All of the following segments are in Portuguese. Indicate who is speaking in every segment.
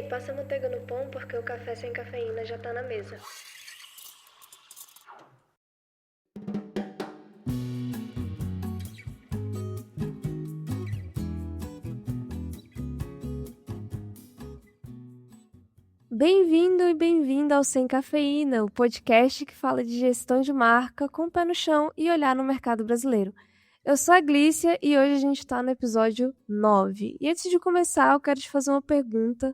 Speaker 1: Ei, passa manteiga no pão porque o café sem cafeína já tá na mesa. Bem-vindo e bem-vinda ao Sem Cafeína, o podcast que fala de gestão de marca com o pé no chão e olhar no mercado brasileiro. Eu sou a Glícia e hoje a gente está no episódio 9. E antes de começar, eu quero te fazer uma pergunta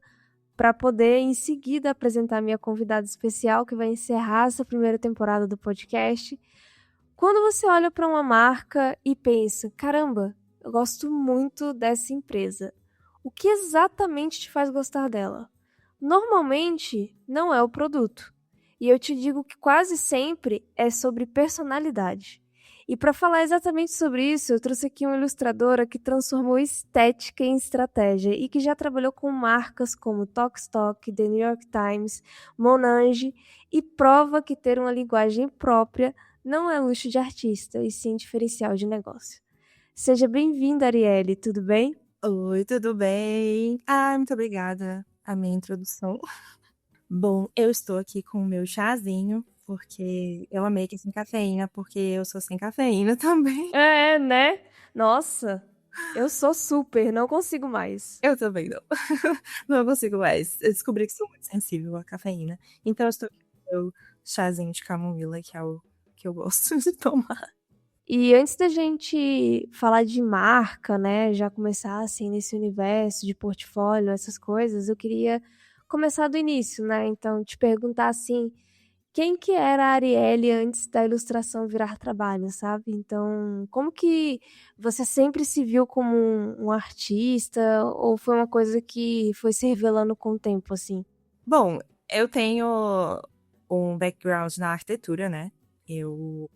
Speaker 1: para poder, em seguida, apresentar minha convidada especial que vai encerrar essa primeira temporada do podcast. Quando você olha para uma marca e pensa, caramba, eu gosto muito dessa empresa, o que exatamente te faz gostar dela? Normalmente, não é o produto. E eu te digo que quase sempre é sobre personalidade. E para falar exatamente sobre isso, eu trouxe aqui uma ilustradora que transformou estética em estratégia e que já trabalhou com marcas como Tok-Tok, The New York Times, Monange e prova que ter uma linguagem própria não é luxo de artista, e sim diferencial de negócio. Seja bem-vinda, Arielle, tudo bem?
Speaker 2: Oi, tudo bem? Muito obrigada a minha introdução. Bom, eu estou aqui com o meu chazinho, porque eu amei que é sem cafeína, porque eu sou sem cafeína também.
Speaker 1: É, né? Nossa, eu sou super, não consigo mais.
Speaker 2: Eu também não. Não consigo mais. Eu descobri que sou muito sensível à cafeína. Então eu estou aqui com o meu chazinho de camomila, que é o que eu gosto de tomar.
Speaker 1: E antes da gente falar de marca, né, já começar assim nesse universo de portfólio, essas coisas, eu queria começar do início, né? Então, te perguntar assim, quem que era a Arielle antes da ilustração virar trabalho, sabe? Então, como que você sempre se viu como um artista ou foi uma coisa que foi se revelando com o tempo, assim?
Speaker 2: Bom, eu tenho um background na arquitetura, né? Eu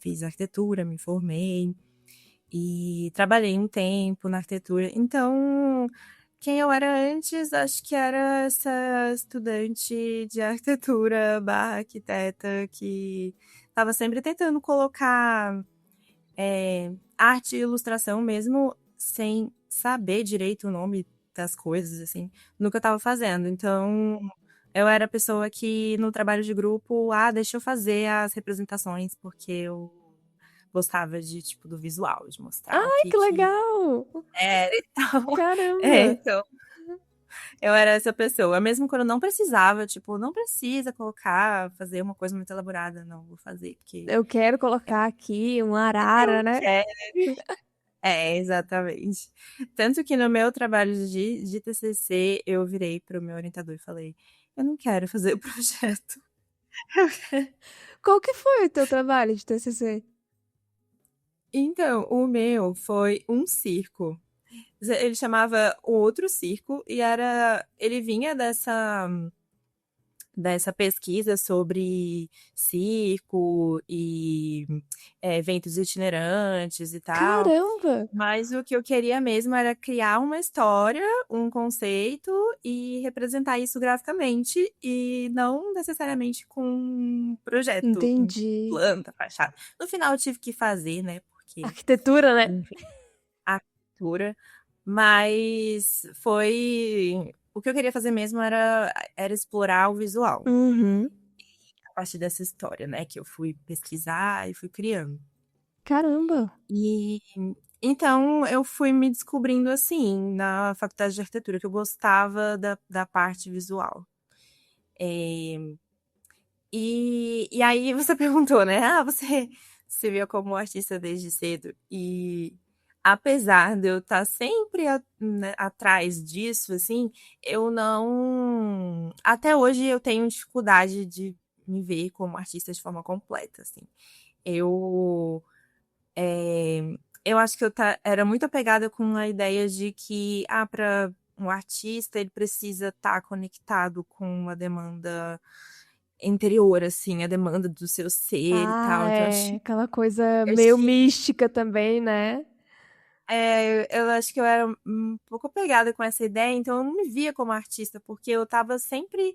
Speaker 2: fiz arquitetura, me formei e trabalhei um tempo na arquitetura. Então, quem eu era antes, acho que era essa estudante de arquitetura barra arquiteta que estava sempre tentando colocar arte e ilustração, mesmo sem saber direito o nome das coisas, assim, nunca estava fazendo. Então, eu era a pessoa que no trabalho de grupo, deixa eu fazer as representações, porque eu gostava de, tipo, do visual, de mostrar o
Speaker 1: Ai, que
Speaker 2: que
Speaker 1: legal!
Speaker 2: era e tal.
Speaker 1: Caramba!
Speaker 2: Então, eu era essa pessoa. Mesmo quando eu não precisava, tipo, não precisa colocar, fazer uma coisa muito elaborada, não, vou fazer, porque
Speaker 1: Eu quero colocar aqui uma
Speaker 2: eu
Speaker 1: arara, né?
Speaker 2: quero. Exatamente. Tanto que no meu trabalho de TCC, eu virei pro meu orientador e falei, eu não quero fazer o projeto.
Speaker 1: Qual que foi o teu trabalho de TCC?
Speaker 2: Então, o meu foi um circo. Ele chamava o Outro Circo e ele vinha dessa pesquisa sobre circo e eventos itinerantes e tal.
Speaker 1: Caramba!
Speaker 2: Mas o que eu queria mesmo era criar uma história, um conceito e representar isso graficamente e não necessariamente com um projeto em
Speaker 1: Entendi.
Speaker 2: planta, fachada. No final eu tive que fazer, né? Porque,
Speaker 1: Arquitetura, né?
Speaker 2: enfim, a arquitetura. Mas foi. O que eu queria fazer mesmo era explorar o visual.
Speaker 1: Uhum.
Speaker 2: A partir dessa história, né? Que eu fui pesquisar e fui criando.
Speaker 1: Caramba!
Speaker 2: E então eu fui me descobrindo assim na faculdade de arquitetura, que eu gostava da parte visual. É, e aí você perguntou, né? Você se viu como artista desde cedo. E apesar de eu estar sempre né, atrás disso, assim, eu não. Até hoje eu tenho dificuldade de me ver como artista de forma completa, assim. Eu é, eu acho que era muito apegada com a ideia de que, para um artista, ele precisa estar conectado com a demanda interior, assim, a demanda do seu ser e
Speaker 1: Ah,
Speaker 2: tal. Então,
Speaker 1: é. Aquela coisa
Speaker 2: eu
Speaker 1: meio
Speaker 2: tinha,
Speaker 1: mística também, né?
Speaker 2: eu acho que eu era um pouco apegada com essa ideia, então eu não me via como artista, porque eu estava sempre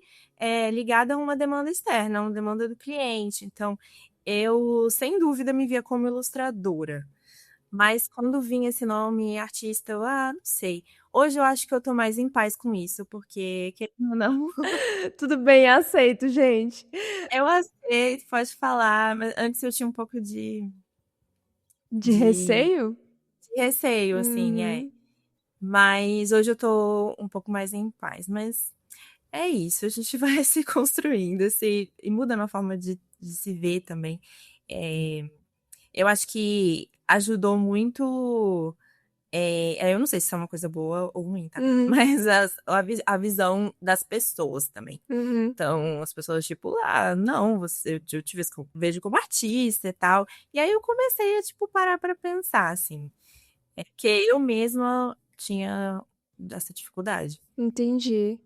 Speaker 2: ligada a uma demanda externa, a uma demanda do cliente. Então, eu, sem dúvida, me via como ilustradora. Mas quando vinha esse nome artista, eu, não sei. Hoje eu acho que eu tô mais em paz com isso, porque, querendo ou não,
Speaker 1: Tudo bem, aceito, gente.
Speaker 2: eu aceito, pode falar, mas antes eu tinha um pouco
Speaker 1: De
Speaker 2: de,
Speaker 1: receio?
Speaker 2: de receio, assim, é.
Speaker 1: Uhum.
Speaker 2: Mas hoje eu tô um pouco mais em paz. Mas é isso, a gente vai se construindo, e muda na forma de se ver também. É, eu acho que ajudou muito. Eu não sei se isso é uma coisa boa ou ruim, tá?
Speaker 1: Uhum.
Speaker 2: Mas a visão das pessoas também.
Speaker 1: Uhum.
Speaker 2: Então, as pessoas, tipo, não, eu te vejo como artista e tal. E aí eu comecei a, tipo, parar pra pensar, assim. É que eu mesma tinha essa dificuldade.
Speaker 1: Entendi.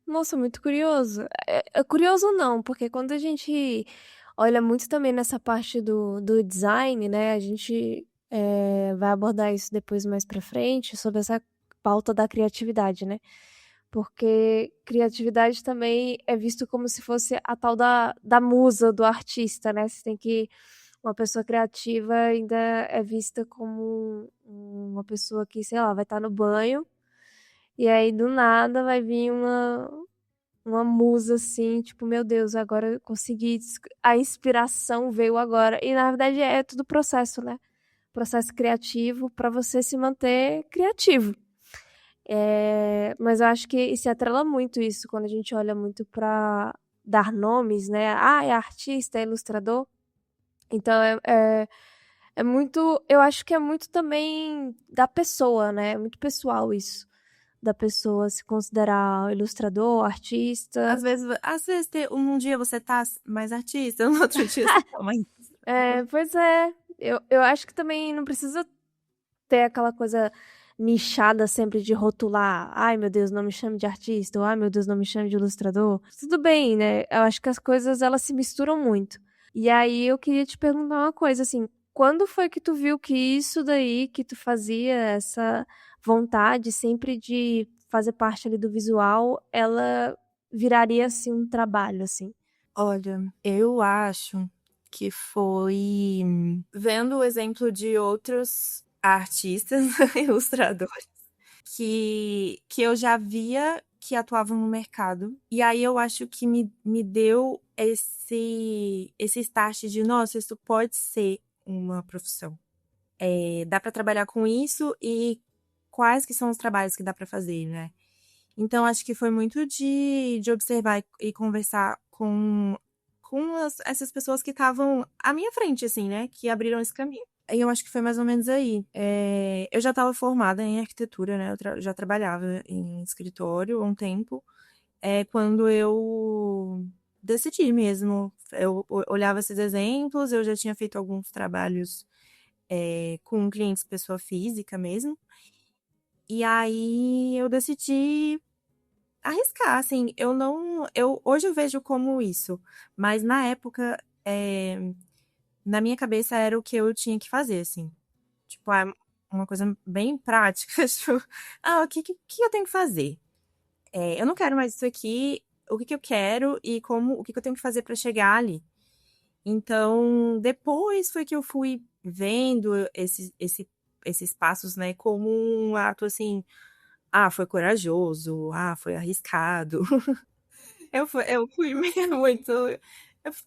Speaker 1: Nossa, muito curioso. É curioso não, porque quando a gente olha muito também nessa parte do design, né? A gente vai abordar isso depois mais pra frente, sobre essa pauta da criatividade, né? Porque criatividade também é visto como se fosse a tal da musa do artista, né? Você tem que. Uma pessoa criativa ainda é vista como uma pessoa que, sei lá, vai estar no banho e aí do nada vai vir uma musa assim, tipo, meu Deus, agora eu consegui, a inspiração veio agora. E na verdade é tudo processo, né? Processo criativo para você se manter criativo. Mas eu acho que se atrela muito isso quando a gente olha muito para dar nomes, né? Ah, é artista, é ilustrador. Então é muito. Eu acho que é muito também da pessoa, né? É muito pessoal isso. Da pessoa se considerar ilustrador, artista.
Speaker 2: Um dia você tá mais artista, no outro dia você tá mais.
Speaker 1: Pois é. Eu acho que também não precisa ter aquela coisa nichada sempre de rotular. Ai, meu Deus, não me chame de artista. Ou, ai, meu Deus, não me chame de ilustrador. Tudo bem, né? Eu acho que as coisas, elas se misturam muito. E aí eu queria te perguntar uma coisa, assim. Quando foi que tu viu que isso daí que tu fazia, essa vontade sempre de fazer parte ali do visual, ela viraria, assim, um trabalho, assim?
Speaker 2: Olha, eu acho que foi vendo o exemplo de outros artistas, ilustradores, que eu já via que atuavam no mercado. E aí eu acho que me deu esse start de, nossa, isso pode ser uma profissão. Dá para trabalhar com isso e quais que são os trabalhos que dá para fazer, né? Então, acho que foi muito de observar e conversar com essas pessoas que estavam à minha frente, assim, né? Que abriram esse caminho. E eu acho que foi mais ou menos aí. Eu já estava formada em arquitetura, né? Já trabalhava em escritório há um tempo. Quando eu decidi mesmo. Eu olhava esses exemplos, eu já tinha feito alguns trabalhos com clientes pessoa física mesmo. E aí eu decidi arriscar, assim, eu não, eu hoje eu vejo como isso, mas na época, na minha cabeça era o que eu tinha que fazer, assim, tipo, uma coisa bem prática, tipo, o que eu tenho que fazer? Eu não quero mais isso aqui, o que que eu quero e o que que eu tenho que fazer para chegar ali? Então, depois foi que eu fui vendo esses passos, né, como um ato assim, foi corajoso, foi arriscado. Eu fui meio muito.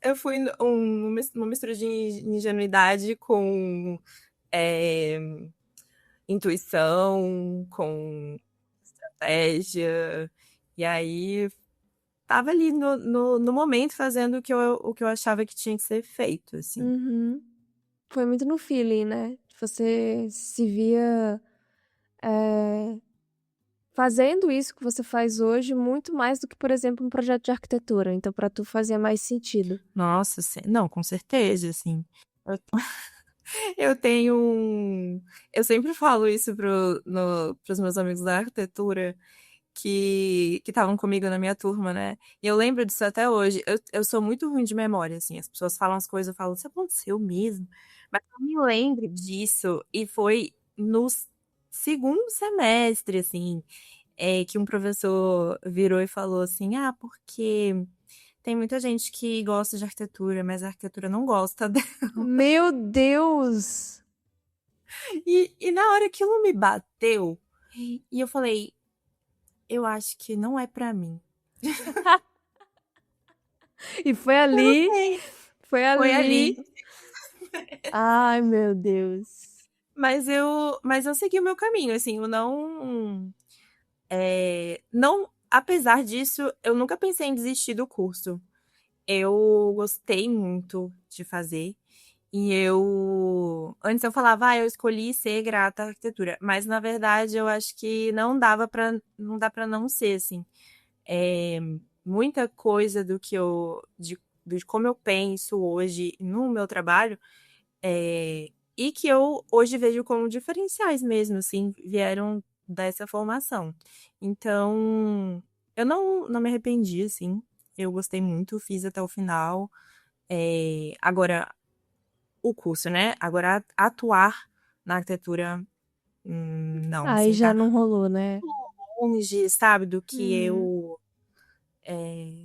Speaker 2: Eu fui uma mistura de ingenuidade com é, intuição, com estratégia. E aí tava ali no momento fazendo o que eu achava que tinha que ser feito, assim.
Speaker 1: Uhum. Foi muito no feeling, né? Você se via fazendo isso que você faz hoje muito mais do que, por exemplo, um projeto de arquitetura. Então, para tu fazia mais sentido.
Speaker 2: Nossa, não, com certeza, assim. Eu, eu tenho um. Eu sempre falo isso pros meus amigos da arquitetura. Que estavam comigo na minha turma, né? E eu lembro disso até hoje. Eu sou muito ruim de memória, assim. As pessoas falam as coisas, eu falo, isso aconteceu mesmo. Mas eu me lembro disso. E foi no segundo semestre, assim, que um professor virou e falou assim: porque tem muita gente que gosta de arquitetura, mas a arquitetura não gosta dela.
Speaker 1: Meu Deus!
Speaker 2: E na hora aquilo me bateu, e eu falei, eu acho que não é pra mim.
Speaker 1: E foi
Speaker 2: Eu não
Speaker 1: ali,
Speaker 2: sei,
Speaker 1: foi
Speaker 2: foi ali.
Speaker 1: ali. Ai, meu Deus.
Speaker 2: Mas eu segui o meu caminho, assim, eu não, apesar disso, eu nunca pensei em desistir do curso. Eu gostei muito de fazer. E antes eu falava, eu escolhi ser grata à arquitetura, mas na verdade eu acho que não dá para não ser, assim. É, muita coisa de como eu penso hoje no meu trabalho, e que eu hoje vejo como diferenciais mesmo, assim, vieram dessa formação. Então, eu não me arrependi, assim. Eu gostei muito, fiz até o final. Agora, o curso, né? Agora, atuar na arquitetura, não,
Speaker 1: Aí
Speaker 2: assim,
Speaker 1: já
Speaker 2: tá
Speaker 1: não rolou, né?
Speaker 2: longe, sabe, do que
Speaker 1: Uhum.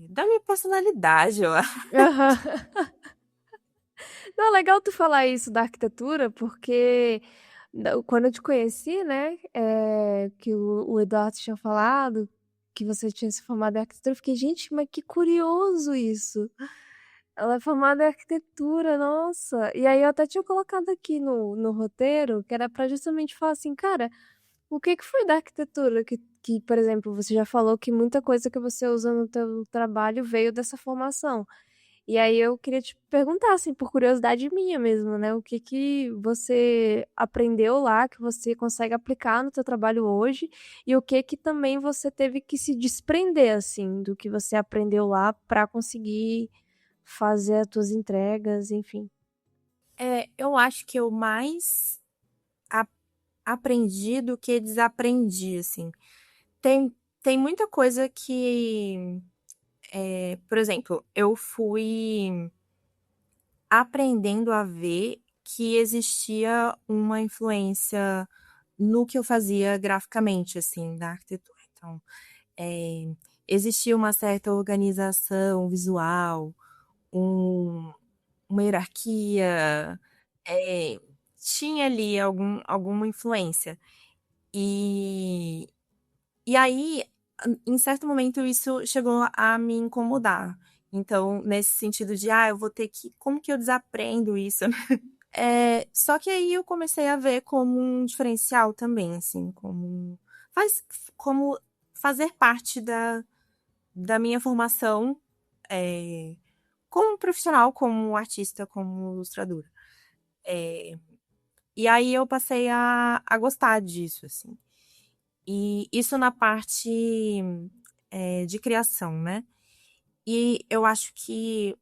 Speaker 2: da minha personalidade, eu acho.
Speaker 1: Aham. Não, legal tu falar isso da arquitetura, porque quando eu te conheci, né, que o Eduardo tinha falado que você tinha se formado em arquitetura, eu fiquei, gente, mas que curioso isso. Ela é formada em arquitetura, nossa. E aí eu até tinha colocado aqui no roteiro, que era pra justamente falar assim, cara, o que que foi da arquitetura que, por exemplo, você já falou que muita coisa que você usa no teu trabalho veio dessa formação. E aí eu queria te perguntar, assim, por curiosidade minha mesmo, né? O que que você aprendeu lá, que você consegue aplicar no teu trabalho hoje, e o que que também você teve que se desprender, assim, do que você aprendeu lá para conseguir fazer as tuas entregas, enfim.
Speaker 2: Eu acho que eu mais a- aprendi do que desaprendi, assim. Tem, tem muita coisa que, por exemplo, eu fui aprendendo a ver que existia uma influência no que eu fazia graficamente, assim, da arquitetura. Então, é, existia uma certa organização visual, um- uma hierarquia, é, tinha ali alguma influência. E, e aí, em certo momento, isso chegou a me incomodar. Então, nesse sentido de, eu vou ter que, como que eu desaprendo isso? Só que aí eu comecei a ver como um diferencial também, assim, faz, como fazer parte da minha formação, é, como profissional, como artista, como ilustradora. E aí eu passei a gostar disso, assim. E isso na parte, de criação, né? E eu acho que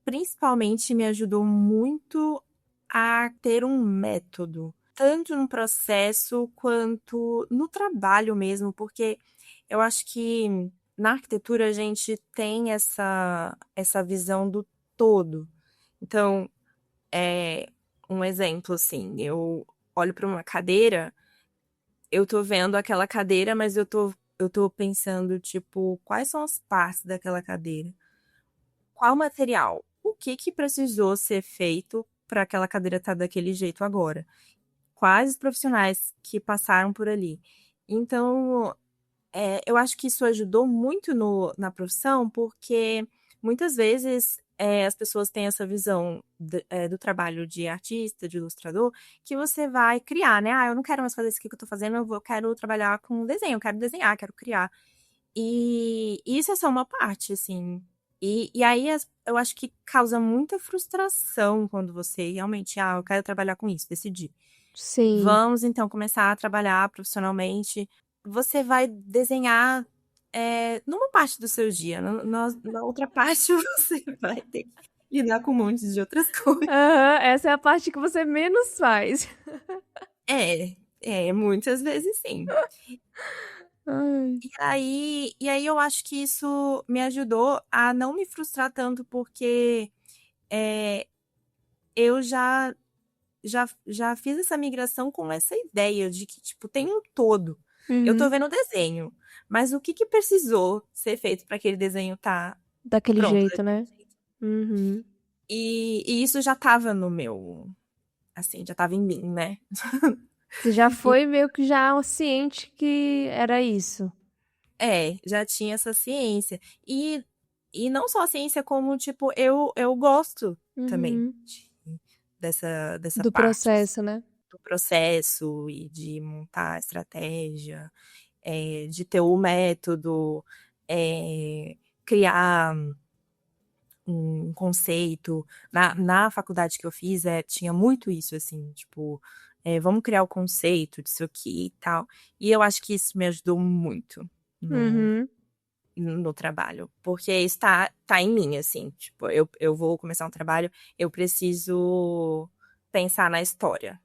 Speaker 2: principalmente me ajudou muito a ter um método, tanto no processo quanto no trabalho mesmo, porque eu acho que na arquitetura a gente tem essa visão do todo. Então, um exemplo assim, eu olho para uma cadeira, eu tô vendo aquela cadeira, mas eu tô pensando, tipo, quais são as partes daquela cadeira? Qual material? O que que precisou ser feito para aquela cadeira estar daquele jeito agora? Quais os profissionais que passaram por ali? Então, eu acho que isso ajudou muito na profissão, porque muitas vezes as pessoas têm essa visão do trabalho de artista, de ilustrador, que você vai criar, né? Eu não quero mais fazer isso aqui que eu tô fazendo, eu quero trabalhar com desenho, eu quero desenhar, quero criar. E isso é só uma parte, assim. E aí eu acho que causa muita frustração quando você realmente, eu quero trabalhar com isso, decidi.
Speaker 1: Sim.
Speaker 2: Vamos então começar a trabalhar profissionalmente. Você vai desenhar numa parte do seu dia, na outra parte você vai ter que lidar com um monte de outras coisas.
Speaker 1: Aham, essa é a parte que você menos faz.
Speaker 2: Muitas vezes sim.
Speaker 1: Ai.
Speaker 2: E aí eu acho que isso me ajudou a não me frustrar tanto, porque é, eu já fiz essa migração com essa ideia de que, tipo, tem um todo. Eu tô
Speaker 1: Uhum.
Speaker 2: vendo o desenho, mas o que que precisou ser feito para aquele desenho estar
Speaker 1: Daquele
Speaker 2: pronto
Speaker 1: jeito,
Speaker 2: daquele
Speaker 1: né?
Speaker 2: jeito?
Speaker 1: Uhum.
Speaker 2: E isso já tava no meu, assim, já tava em mim, né?
Speaker 1: Você já foi meio que já ciente que era isso.
Speaker 2: Já tinha essa ciência. E não só a ciência, como, tipo, eu gosto também
Speaker 1: Uhum.
Speaker 2: dessa
Speaker 1: Do
Speaker 2: parte, assim,
Speaker 1: processo, né?
Speaker 2: do processo e de montar a estratégia, de ter o método, criar um conceito. Na faculdade que eu fiz, tinha muito isso, assim, tipo, vamos criar o conceito disso aqui e tal. E eu acho que isso me ajudou muito
Speaker 1: Uhum.
Speaker 2: no trabalho, porque isso tá em mim, assim, tipo, eu vou começar um trabalho, eu preciso pensar na história.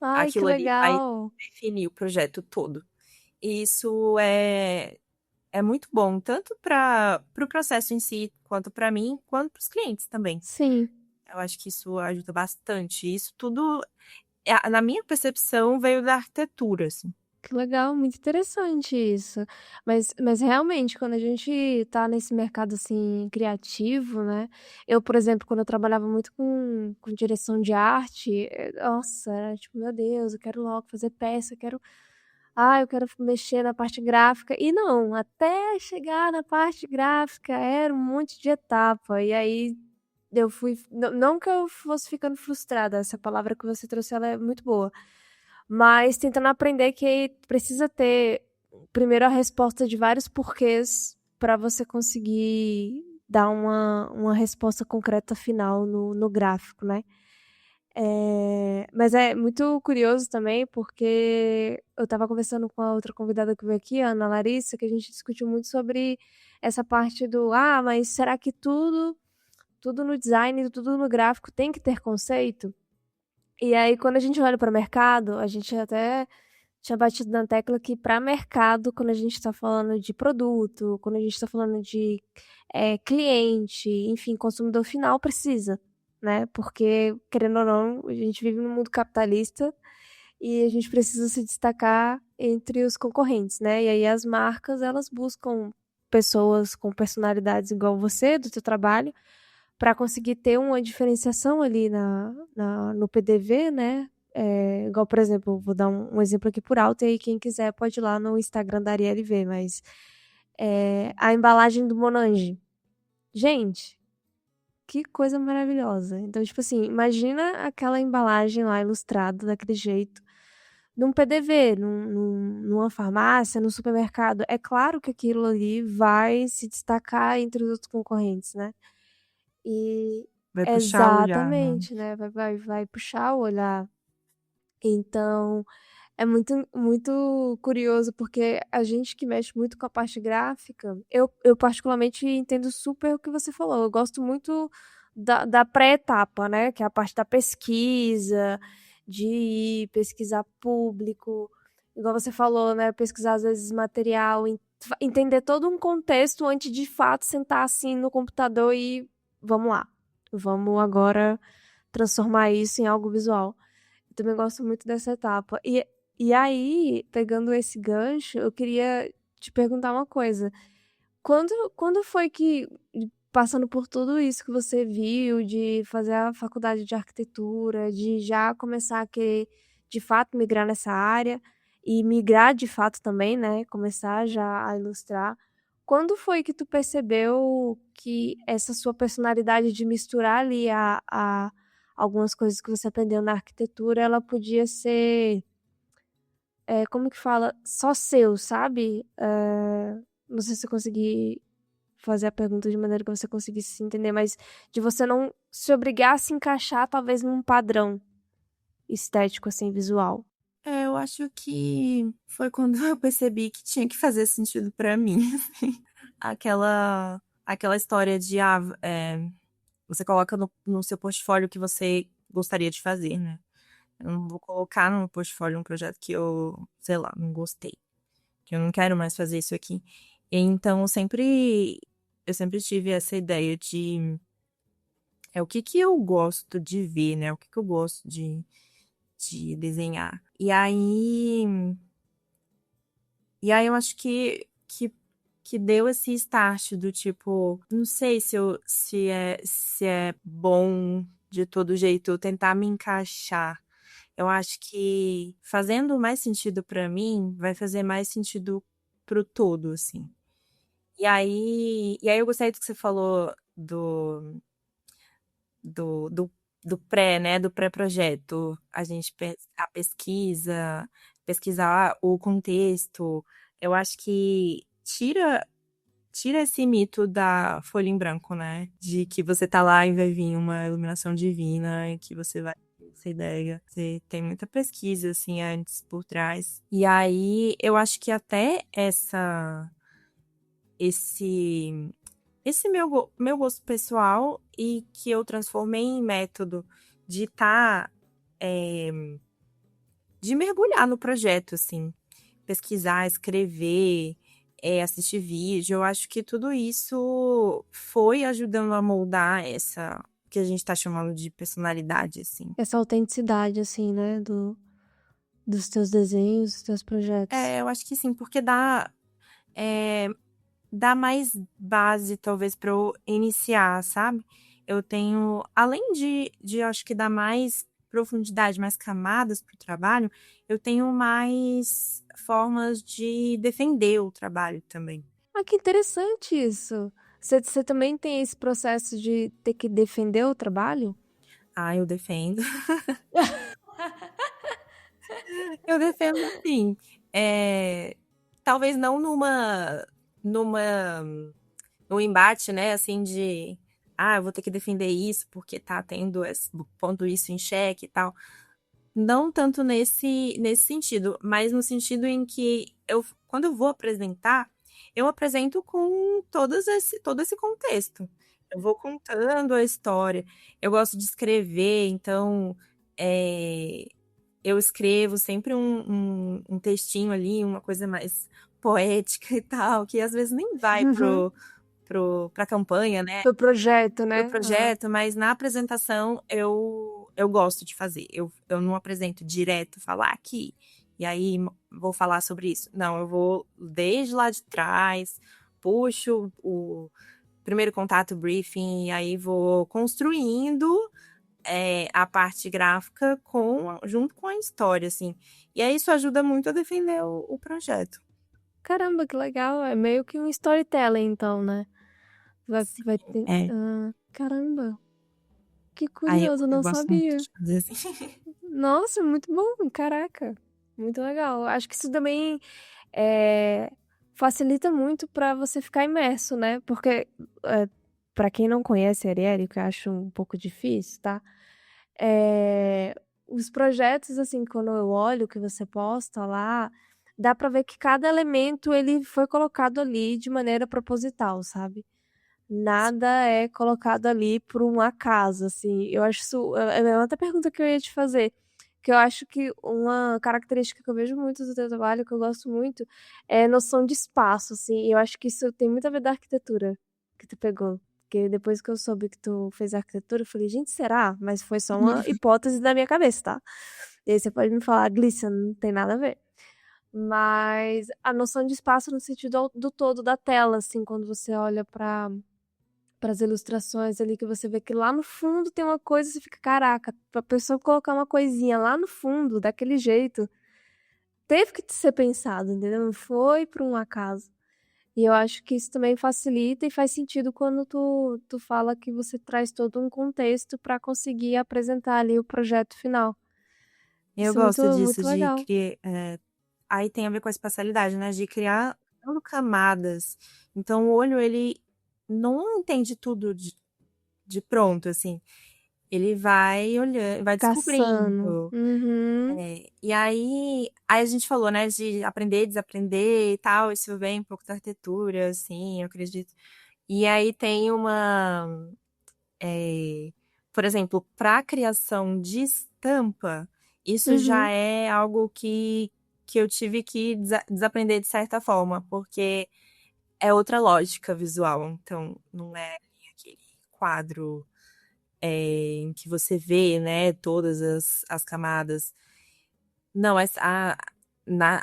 Speaker 1: Ai, que
Speaker 2: Aquilo ali vai
Speaker 1: legal.
Speaker 2: definir o projeto todo. E isso é muito bom, tanto para o pro processo em si, quanto para mim, quanto para os clientes também.
Speaker 1: Sim.
Speaker 2: Eu acho que isso ajuda bastante. Isso tudo, na minha percepção, veio da arquitetura, assim.
Speaker 1: Que legal, muito interessante isso. Mas realmente, quando a gente tá nesse mercado assim criativo, né? Eu, por exemplo, quando eu trabalhava muito com direção de arte, nossa, era tipo, meu Deus, eu quero logo fazer peça, eu quero mexer na parte gráfica. E não, até chegar na parte gráfica era um monte de etapa. E aí eu fui. Não que eu fosse ficando frustrada, essa palavra que você trouxe, ela é muito boa. Mas tentando aprender que precisa ter primeiro a resposta de vários porquês para você conseguir dar uma resposta concreta final no gráfico, né? Mas é muito curioso também, porque eu estava conversando com a outra convidada que veio aqui, a Ana Larissa, que a gente discutiu muito sobre essa parte do, mas será que tudo no design, tudo no gráfico tem que ter conceito? E aí, quando a gente olha para o mercado, a gente até tinha batido na tecla que para mercado, quando a gente está falando de produto, quando a gente está falando de cliente, enfim, consumidor final precisa, né? Porque, querendo ou não, a gente vive num mundo capitalista e a gente precisa se destacar entre os concorrentes, né? E aí as marcas, elas buscam pessoas com personalidades igual você, do seu trabalho, para conseguir ter uma diferenciação ali no PDV, né? Igual, por exemplo, vou dar um exemplo aqui por alto, e aí quem quiser pode ir lá no Instagram da Arielle ver, mas a embalagem do Monange. Gente, que coisa maravilhosa. Então, tipo assim, imagina aquela embalagem lá ilustrada daquele jeito, num PDV, numa farmácia, num supermercado. É claro que aquilo ali vai se destacar entre os outros concorrentes, né? E
Speaker 2: Vai puxar o olhar, né?
Speaker 1: exatamente, né? Vai puxar o olhar. Então, é muito, muito curioso, porque a gente que mexe muito com a parte gráfica, eu particularmente entendo super o que você falou. Eu gosto muito da pré-etapa, né? Que é a parte da pesquisa, de ir pesquisar público, igual você falou, né? Pesquisar às vezes material, entender todo um contexto antes de fato sentar assim no computador e vamos lá. Vamos agora transformar isso em algo visual. Eu também gosto muito dessa etapa. E aí, pegando esse gancho, eu queria te perguntar uma coisa. Quando foi que, passando por tudo isso que você viu, de fazer a faculdade de arquitetura, de já começar a querer, de fato, migrar nessa área, e migrar de fato também, né? Começar já a ilustrar. Quando foi que tu percebeu que essa sua personalidade de misturar ali a algumas coisas que você aprendeu na arquitetura, ela podia ser, como que fala? Só seu, sabe? Não sei se eu consegui fazer a pergunta de maneira que você conseguisse se entender, mas de você não se obrigar a se encaixar, talvez, num padrão estético, assim, visual.
Speaker 2: Eu acho que foi quando eu percebi que tinha que fazer sentido pra mim, assim. Aquela história de, você coloca no seu portfólio o que você gostaria de fazer, né? Eu não vou colocar no meu portfólio um projeto que eu, sei lá, não gostei. Que eu não quero mais fazer isso aqui. E então, eu sempre tive essa ideia de, o que que eu gosto de ver, né? O que que eu gosto de desenhar. E aí eu acho que deu esse start do tipo, não sei se é bom de todo jeito eu tentar me encaixar Eu acho que fazendo mais sentido pra mim, vai fazer mais sentido pro todo, assim. E aí eu gostei do que você falou do, do, do pré, né? Do pré-projeto. A pesquisa, pesquisar o contexto. Eu acho que tira esse mito da folha em branco, né? De que você tá lá e vai vir uma iluminação divina e que você vai ter essa ideia. Você tem muita pesquisa, assim, antes por trás. E aí, eu acho que até esse meu gosto pessoal e que eu transformei em método de de mergulhar no projeto, assim, pesquisar, escrever, assistir vídeo. Eu acho que tudo isso foi ajudando a moldar essa que a gente tá chamando de personalidade, assim.
Speaker 1: Essa autenticidade, assim, né? Dos teus desenhos, dos teus projetos.
Speaker 2: Eu acho que sim, porque é, dá mais base, talvez, para eu iniciar, sabe? Eu tenho, além de acho que dar mais profundidade, mais camadas para o trabalho, eu tenho mais formas de defender o trabalho também.
Speaker 1: Ah, que interessante isso. Você também tem esse processo de ter que defender o trabalho?
Speaker 2: Ah, eu defendo. Eu defendo sim. É, talvez não numa, num embate, né, assim, eu vou ter que defender isso porque tá pondo isso em xeque e tal. Não tanto nesse sentido, mas no sentido em que quando eu vou apresentar, eu apresento com todo esse contexto. Eu vou contando a história. Eu gosto de escrever, então é, eu escrevo sempre um textinho ali, uma coisa mais poética e tal, que às vezes nem vai
Speaker 1: Uhum.
Speaker 2: pra campanha, né?
Speaker 1: Pro projeto,
Speaker 2: Pro
Speaker 1: né? Ah.
Speaker 2: projeto, mas na apresentação eu gosto de fazer. Eu não apresento direto, falar aqui, e aí vou falar sobre isso. Não, eu vou desde lá de trás, puxo o primeiro contato, briefing, e aí vou construindo a parte gráfica junto com a história, assim. E aí isso ajuda muito a defender o projeto.
Speaker 1: Caramba, que legal. É meio que um storytelling, então, né? Vai ter.
Speaker 2: É.
Speaker 1: Ah, caramba, que
Speaker 2: Aí
Speaker 1: curioso,
Speaker 2: eu
Speaker 1: não
Speaker 2: gosto muito
Speaker 1: sabia.
Speaker 2: de fazer assim.
Speaker 1: Nossa, muito bom, caraca. Muito legal. Acho que isso também é, facilita muito pra você ficar imerso, né? Porque, para quem não conhece a Ariel, que eu acho um pouco difícil, tá? É, os projetos, assim, quando eu olho o que você posta lá, dá pra ver que cada elemento ele foi colocado ali de maneira proposital, sabe? Nada é colocado ali por um acaso, assim. Eu acho isso. É outra pergunta que eu ia te fazer. Que eu acho que uma característica que eu vejo muito do teu trabalho, que eu gosto muito, é a noção de espaço, assim. E eu acho que isso tem muito a ver da arquitetura que tu pegou. Porque depois que eu soube que tu fez arquitetura, eu falei, gente, será? Mas foi só uma hipótese da minha cabeça, tá? E aí você pode me falar, Glícia, não tem nada a ver. Mas a noção de espaço no sentido do todo da tela, assim, quando você olha para as ilustrações ali que você vê que lá no fundo tem uma coisa e você fica, caraca, pra pessoa colocar uma coisinha lá no fundo, daquele jeito, teve que ser pensado, entendeu? Não foi por um acaso. E eu acho que isso também facilita e faz sentido quando tu fala que você traz todo um contexto para conseguir apresentar ali o projeto final.
Speaker 2: Eu
Speaker 1: Isso é muito,
Speaker 2: gosto disso,
Speaker 1: muito
Speaker 2: de
Speaker 1: legal.
Speaker 2: criar. Aí tem a ver com a espacialidade, né? De criar camadas. Então, o olho, ele não entende tudo de pronto, assim. Ele vai olhando, vai
Speaker 1: Caçando.
Speaker 2: descobrindo.
Speaker 1: Uhum.
Speaker 2: E aí a gente falou, né, de aprender, desaprender e tal. Isso vem um pouco da arquitetura, assim, eu acredito. E aí tem é, por exemplo, para a criação de estampa, isso já
Speaker 1: Uhum.
Speaker 2: é algo que eu tive que desaprender de certa forma, porque é outra lógica visual. Então, não é aquele quadro em que você vê, né, todas as camadas. Não,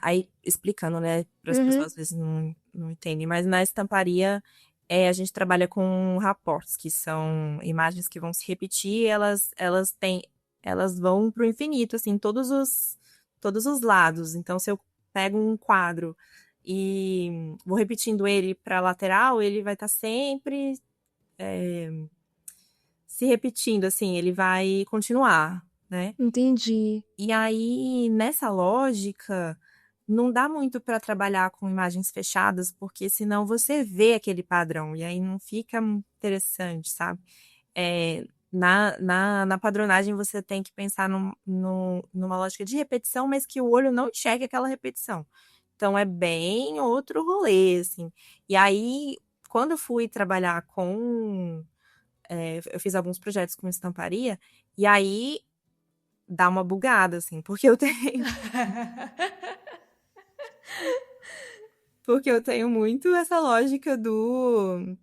Speaker 2: aí explicando, né, para as
Speaker 1: Uhum.
Speaker 2: pessoas às vezes não entendem, mas na estamparia a gente trabalha com rapports, que são imagens que vão se repetir, elas têm elas vão pro infinito, assim, todos os lados. Então, se eu pego um quadro e vou repetindo ele para lateral, ele vai estar sempre se repetindo, assim, ele vai continuar, né?
Speaker 1: Entendi.
Speaker 2: E aí, nessa lógica, não dá muito para trabalhar com imagens fechadas, porque senão você vê aquele padrão, e aí não fica interessante, sabe? Na padronagem, você tem que pensar numa lógica de repetição, mas que o olho não enxergue aquela repetição. Então, é bem outro rolê, assim. E aí, quando eu fui trabalhar eu fiz alguns projetos com estamparia, e aí dá uma bugada, assim, porque eu tenho muito essa lógica do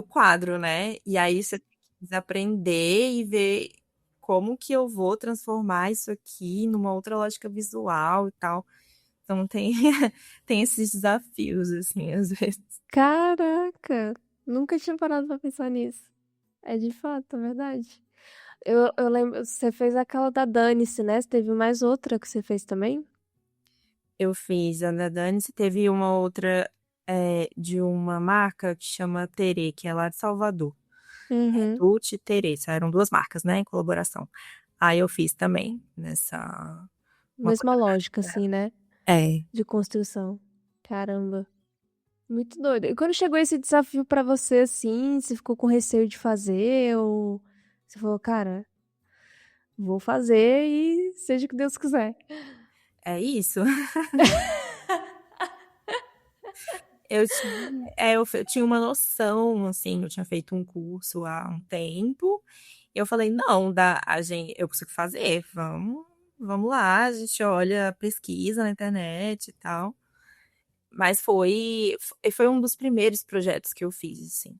Speaker 2: quadro, né? E aí você tem que desaprender e ver como que eu vou transformar isso aqui numa outra lógica visual e tal. Então tem, tem esses desafios, assim, às vezes.
Speaker 1: Caraca, nunca tinha parado pra pensar nisso. É de fato, é verdade. Eu lembro, você fez aquela da Dani-se, né? Você teve mais outra que você fez também?
Speaker 2: Eu fiz a da Dani, teve uma outra de uma marca que chama Terê, que é lá de Salvador.
Speaker 1: Uhum.
Speaker 2: Tuti e Teresa, eram duas marcas, né, em colaboração. Aí eu fiz também nessa uma
Speaker 1: Mesma
Speaker 2: coisa.
Speaker 1: lógica, assim, né?
Speaker 2: É,
Speaker 1: De construção. Caramba. Muito doido. E quando chegou esse desafio pra você, assim, você ficou com receio de fazer? Ou você falou, cara, vou fazer e seja o que Deus quiser.
Speaker 2: é isso. Eu tinha uma noção, assim, eu tinha feito um curso há um tempo. E eu falei, não, eu consigo fazer, vamos lá, a gente olha, pesquisa na internet e tal. Mas foi um dos primeiros projetos que eu fiz, assim.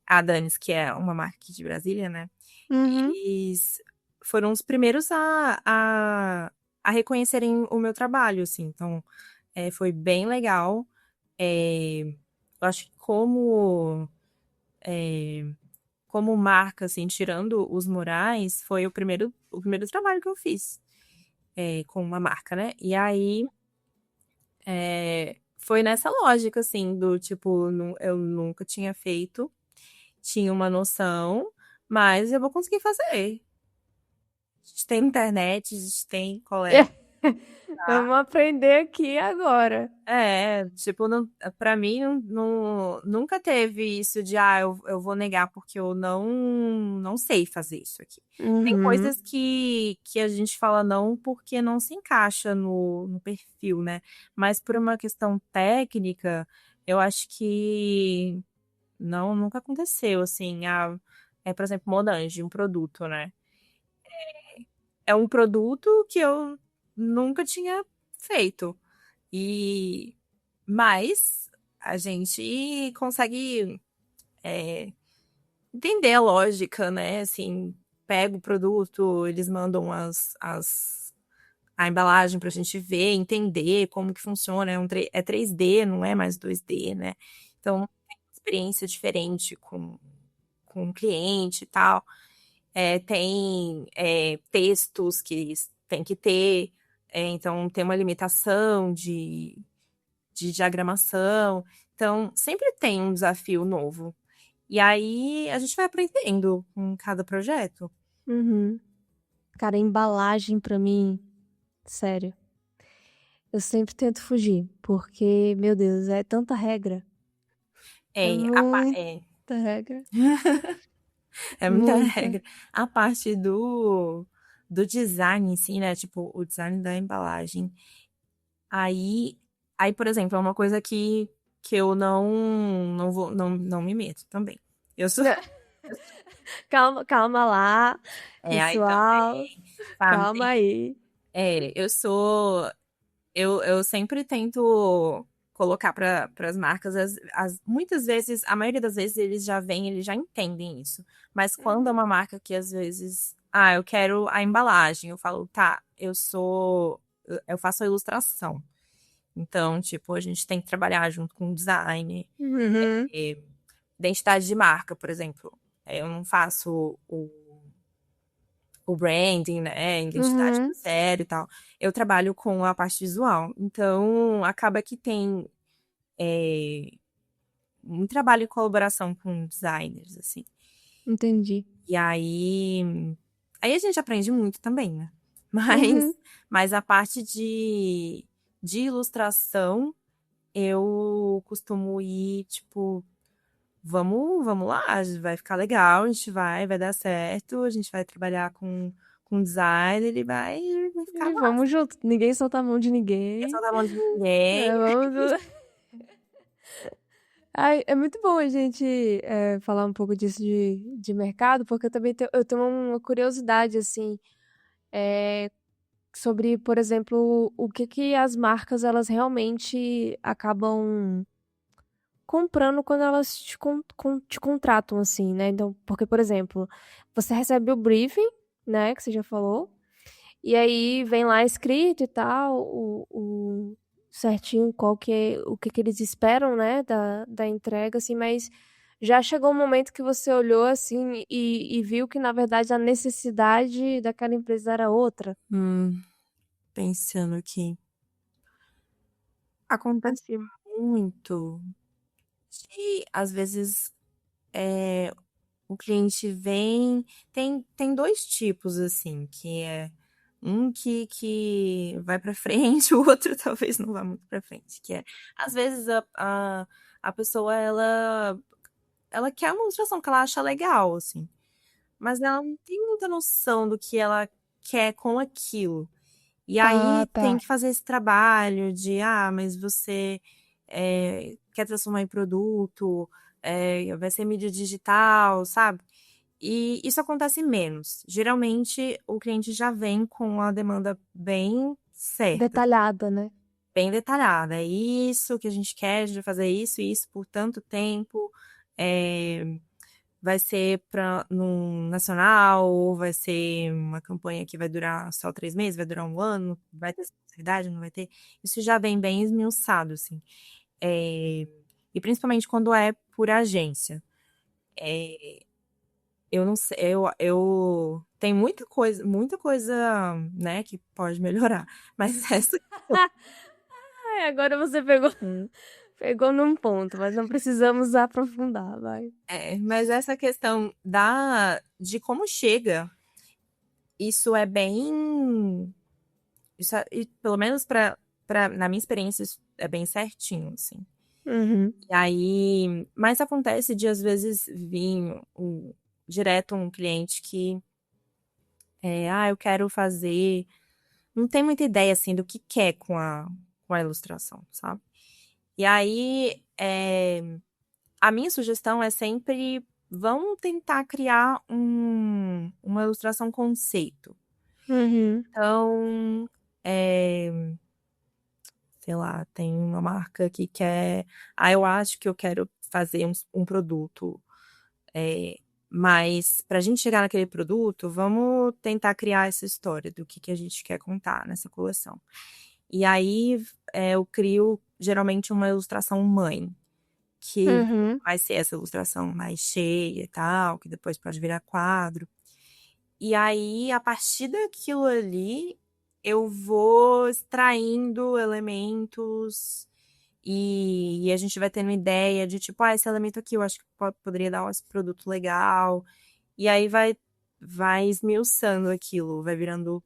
Speaker 2: A Danis, que é uma marca aqui de Brasília, né?
Speaker 1: Uhum.
Speaker 2: Eles foram os primeiros a reconhecerem o meu trabalho, assim. Então, foi bem legal. Eu acho que como marca, assim, tirando os murais, foi o primeiro trabalho que eu fiz com uma marca, né? E aí foi nessa lógica, assim, do tipo, eu nunca tinha feito, tinha uma noção, mas eu vou conseguir fazer. A gente tem internet, a gente tem colega.
Speaker 1: Vamos aprender aqui agora.
Speaker 2: Tipo, não, pra mim nunca teve isso de, eu vou negar porque eu não sei fazer isso aqui. Tem
Speaker 1: Uhum.
Speaker 2: coisas que a gente fala não porque não se encaixa no perfil, né? Mas por uma questão técnica, eu acho que nunca aconteceu, assim, por exemplo, Monange, um produto, né? É um produto que eu nunca tinha feito. E mas a gente consegue entender a lógica, né? Assim, pega o produto, eles mandam a embalagem para a gente ver, entender como que funciona. É 3D, não é mais 2D, né? Então, tem uma experiência diferente com o cliente e tal. Tem textos que tem que ter, então tem uma limitação de diagramação. Então, sempre tem um desafio novo. E aí a gente vai aprendendo com cada projeto.
Speaker 1: Uhum. Cara, embalagem pra mim, sério. Eu sempre tento fugir, porque, meu Deus, é tanta regra. É
Speaker 2: É,
Speaker 1: muita regra.
Speaker 2: é muita
Speaker 1: Muita.
Speaker 2: regra. A parte do design em si, né? Tipo, o design da embalagem. Aí, aí, por exemplo, é uma coisa que eu não vou, não me meto também. Eu sou.
Speaker 1: Calma, calma lá,
Speaker 2: Aí
Speaker 1: pessoal.
Speaker 2: também, sabe?
Speaker 1: Calma aí.
Speaker 2: Eu sou. Eu sempre tento colocar para as marcas, muitas vezes, a maioria das vezes eles já vêm, eles já entendem isso. Mas quando é
Speaker 1: Uhum.
Speaker 2: uma marca que às vezes, eu quero a embalagem, eu falo, tá, eu faço a ilustração. Então, tipo, a gente tem que trabalhar junto com o design,
Speaker 1: Uhum.
Speaker 2: identidade de marca, por exemplo. Eu não faço o branding, né? Identidade
Speaker 1: Uhum.
Speaker 2: do sério e tal. Eu trabalho com a parte visual. Então, acaba que tem é, um trabalho em colaboração com designers, assim.
Speaker 1: Entendi.
Speaker 2: E aí a gente aprende muito também, né?
Speaker 1: Uhum.
Speaker 2: Mas a parte de ilustração, eu costumo ir, tipo, vamos lá, vai ficar legal, a gente vai dar certo, a gente vai trabalhar com design, ele vai ficar
Speaker 1: E
Speaker 2: massa.
Speaker 1: vamos junto. Ninguém solta a mão de
Speaker 2: Ninguém
Speaker 1: ninguém.
Speaker 2: solta a mão de ninguém.
Speaker 1: É, vamos... Ai, é muito bom a gente falar um pouco disso de mercado, porque eu também eu tenho uma curiosidade, assim, sobre, por exemplo, o que que as marcas, elas realmente acabam comprando quando elas te contratam, assim, né? Então, porque, por exemplo, você recebe o briefing, né, que você já falou, e aí vem lá escrito e tal, o certinho o que que eles esperam, né, da entrega, assim, mas já chegou um momento que você olhou, assim, e viu que, na verdade, a necessidade daquela empresa era outra?
Speaker 2: Hum, pensando aqui. Acontece
Speaker 1: Assim.
Speaker 2: muito de, às vezes, o cliente vem. Tem dois tipos, assim, que é um que vai pra frente, o outro talvez não vá muito pra frente. Que é, às vezes, a pessoa, ela quer uma ilustração que ela acha legal, assim, mas ela não tem muita noção do que ela quer com aquilo. E
Speaker 1: Ah,
Speaker 2: aí tem
Speaker 1: tá.
Speaker 2: que fazer esse trabalho de, mas você quer transformar em produto, vai ser mídia digital, sabe? E isso acontece menos. Geralmente o cliente já vem com a demanda bem certa,
Speaker 1: Detalhada, né?
Speaker 2: bem detalhada. É isso que a gente quer, a gente vai fazer isso e isso por tanto tempo. é, Vai ser para no nacional, ou vai ser uma campanha que vai durar só 3 meses, vai durar um ano, vai ter exclusividade, não vai ter. Isso já vem bem esmiuçado, assim. É, e principalmente quando é por agência. É, eu não sei, eu tem muita coisa, né, que pode melhorar. Mas essa,
Speaker 1: Ai, agora você pegou num ponto, mas não precisamos aprofundar, vai.
Speaker 2: mas essa questão de como chega, isso é bem. E pelo menos na minha experiência, isso é bem certinho, assim.
Speaker 1: Uhum.
Speaker 2: E aí, mas acontece de às vezes vir direto um cliente que eu quero fazer, não tem muita ideia assim do que quer com a ilustração, sabe? E aí, a minha sugestão é sempre vamos tentar criar uma ilustração conceito.
Speaker 1: Uhum.
Speaker 2: Então, sei lá, tem uma marca que quer. Eu acho que eu quero fazer um produto. Mas para a gente chegar naquele produto, vamos tentar criar essa história do que a gente quer contar nessa coleção. E aí eu crio geralmente uma ilustração mãe, que
Speaker 1: Uhum.
Speaker 2: vai ser essa ilustração mais cheia e tal, que depois pode virar quadro. E aí, a partir daquilo ali, eu vou extraindo elementos e a gente vai tendo ideia de tipo, esse elemento aqui eu acho que poderia dar esse produto legal. E aí vai esmiuçando aquilo, vai virando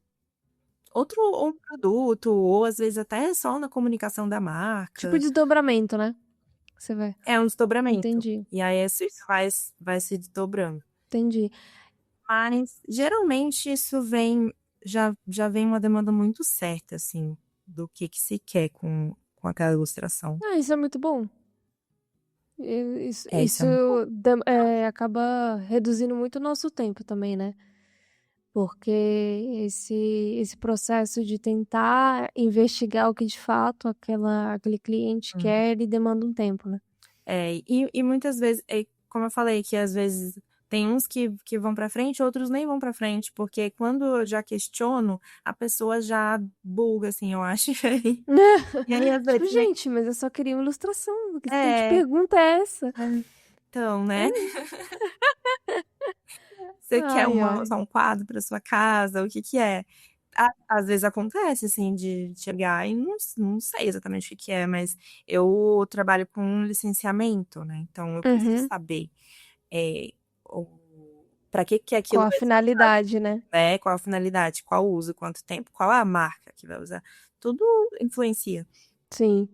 Speaker 2: outro um produto, ou às vezes até só na comunicação da
Speaker 1: Tipo
Speaker 2: marca.
Speaker 1: desdobramento, né? Você vai.
Speaker 2: É um desdobramento.
Speaker 1: Entendi.
Speaker 2: E aí isso vai se desdobrando.
Speaker 1: Entendi.
Speaker 2: Mas geralmente isso já vem uma demanda muito certa, assim, do que se quer com aquela ilustração.
Speaker 1: Ah, isso é muito bom. Isso,
Speaker 2: Isso é muito bom.
Speaker 1: acaba reduzindo muito o nosso tempo também, né? Porque esse processo de tentar investigar o que de fato aquele cliente
Speaker 2: Hum.
Speaker 1: quer, ele demanda um tempo, né?
Speaker 2: E muitas vezes, como eu falei, que às vezes tem uns que vão pra frente, outros nem vão pra frente, porque quando eu já questiono, a pessoa já buga, assim, eu acho. E aí, às
Speaker 1: Tipo,
Speaker 2: vezes, vem.
Speaker 1: gente, mas eu só queria uma ilustração. Que
Speaker 2: É,
Speaker 1: pergunta é essa?
Speaker 2: então, né? Você quer
Speaker 1: Ai, ai.
Speaker 2: só um quadro para sua casa? O que que é? Às vezes acontece, assim, de chegar e não sei exatamente o que que é, mas eu trabalho com licenciamento, né? Então eu preciso
Speaker 1: Uhum.
Speaker 2: saber é, para que aquilo
Speaker 1: Qual a
Speaker 2: vai ser usado,
Speaker 1: finalidade, né?
Speaker 2: né? Qual a finalidade, qual o uso, quanto tempo, qual a marca que vai usar. Tudo influencia.
Speaker 1: Sim.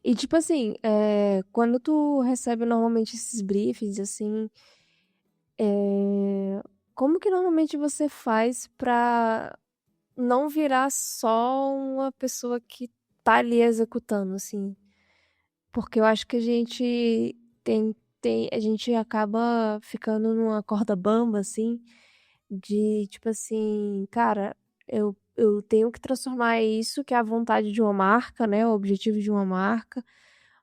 Speaker 1: E tipo assim, quando tu recebe normalmente esses briefings, assim, como que normalmente você faz pra não virar só uma pessoa que tá ali executando, assim? Porque eu acho que a gente a gente acaba ficando numa corda bamba, assim, de tipo assim, cara, eu tenho que transformar isso que é a vontade de uma marca, né? O objetivo de uma marca,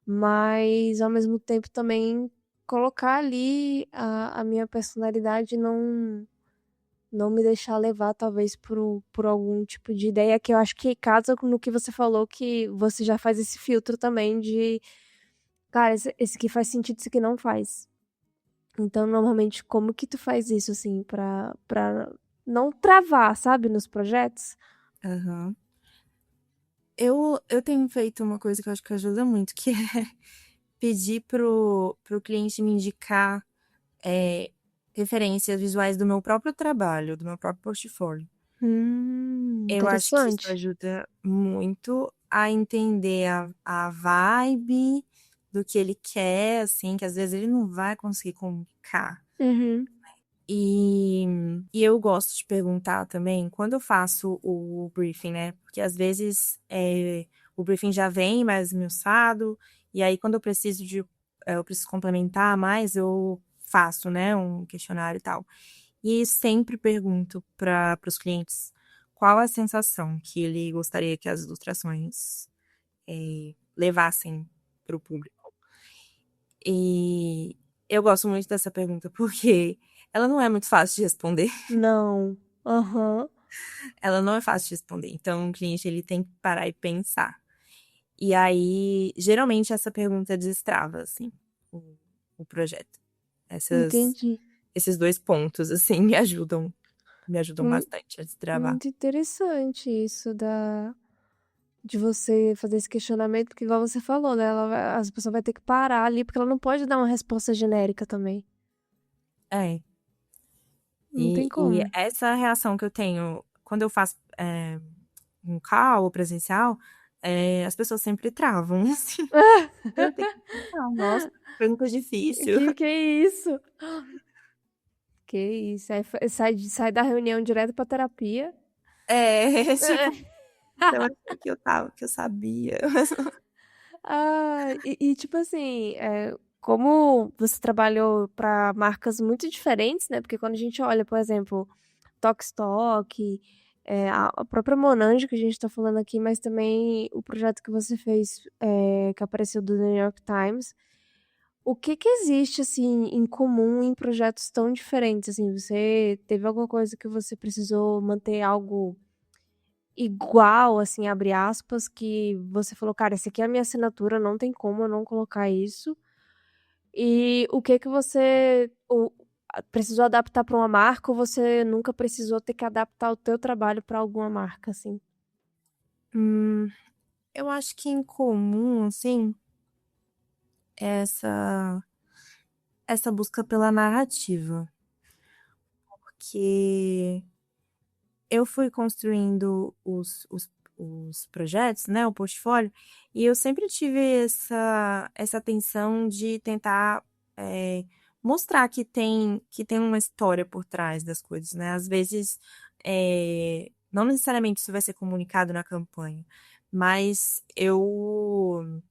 Speaker 1: mas ao mesmo tempo também colocar ali a minha personalidade e não me deixar levar, talvez, por algum tipo de ideia que eu acho que casa no que você falou, que você já faz esse filtro também de, cara, esse aqui faz sentido, esse aqui não faz. Então, normalmente, como que tu faz isso, assim, pra não travar, sabe, nos projetos?
Speaker 2: Aham. Eu tenho feito uma coisa que eu acho que ajuda muito, que é pedir pro cliente me indicar é, referências visuais do meu próprio trabalho, do meu próprio portfólio. Eu acho que isso
Speaker 1: Interessante.
Speaker 2: ajuda muito a entender a vibe do que ele quer, assim, que às vezes ele não vai conseguir comunicar.
Speaker 1: Uhum.
Speaker 2: E, e eu gosto de perguntar também, quando eu faço o briefing, né? Porque às vezes o briefing já vem mais esmiuçado, e aí quando eu preciso complementar mais, eu faço, né, um questionário e tal. E sempre pergunto para os clientes qual a sensação que ele gostaria que as ilustrações levassem para o público. E eu gosto muito dessa pergunta porque ela não é muito fácil de responder.
Speaker 1: Não. Aham.
Speaker 2: Ela não é fácil de responder. Então, o cliente ele tem que parar e pensar. E aí, geralmente, essa pergunta destrava, assim, o, o projeto.
Speaker 1: Entendi.
Speaker 2: Esses dois pontos, assim, me ajudam
Speaker 1: Mu-
Speaker 2: bastante a destravar.
Speaker 1: Muito interessante isso de você fazer esse questionamento, porque igual você falou, né? As pessoas vai ter que parar ali, porque ela não pode dar uma resposta genérica também.
Speaker 2: É.
Speaker 1: Não tem
Speaker 2: E
Speaker 1: como.
Speaker 2: essa reação que eu tenho quando eu faço um call ou presencial, as pessoas sempre travam, assim. Eu tenho que pensar, nossa, pergunta difícil.
Speaker 1: Que é isso? Que isso? Aí sai da reunião direto pra terapia.
Speaker 2: É, tipo, eu achei que eu sabia.
Speaker 1: Ah, tipo assim, como você trabalhou para marcas muito diferentes, né? Porque quando a gente olha, por exemplo, Tokstok, a própria Monange que a gente tá falando aqui, mas também o projeto que você fez, que apareceu do New York Times. O que que existe, assim, em comum em projetos tão diferentes, assim? Você teve alguma coisa que você precisou manter algo igual, assim, abre aspas, que você falou, cara, esse aqui é a minha assinatura, não tem como eu não colocar isso. E o que que você precisou adaptar para uma marca ou você nunca precisou ter que adaptar o teu trabalho para alguma marca, assim?
Speaker 2: Hum, eu acho que em comum, assim, é essa busca pela narrativa. Porque eu fui construindo os projetos, né, o portfólio, e eu sempre tive essa atenção de tentar é, mostrar que tem uma história por trás das coisas, né? Às vezes, não necessariamente isso vai ser comunicado na campanha, mas eu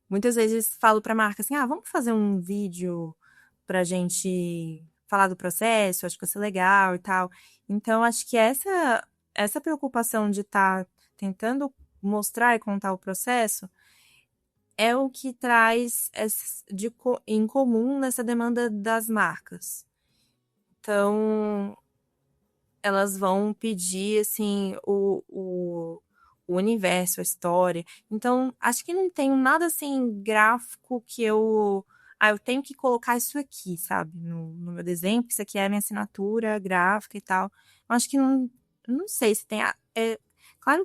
Speaker 2: muitas vezes falo para a marca assim, vamos fazer um vídeo pra gente falar do processo, acho que vai ser legal e tal. Então, acho que essa preocupação de estar tentando mostrar e contar o processo é o que traz em comum nessa demanda das marcas. Então, elas vão pedir, assim, o universo, a história. Então, acho que não tem nada, assim, gráfico que eu eu tenho que colocar isso aqui, sabe, no meu desenho, porque isso aqui é a minha assinatura gráfica e tal. Eu acho que não sei se tem. Claro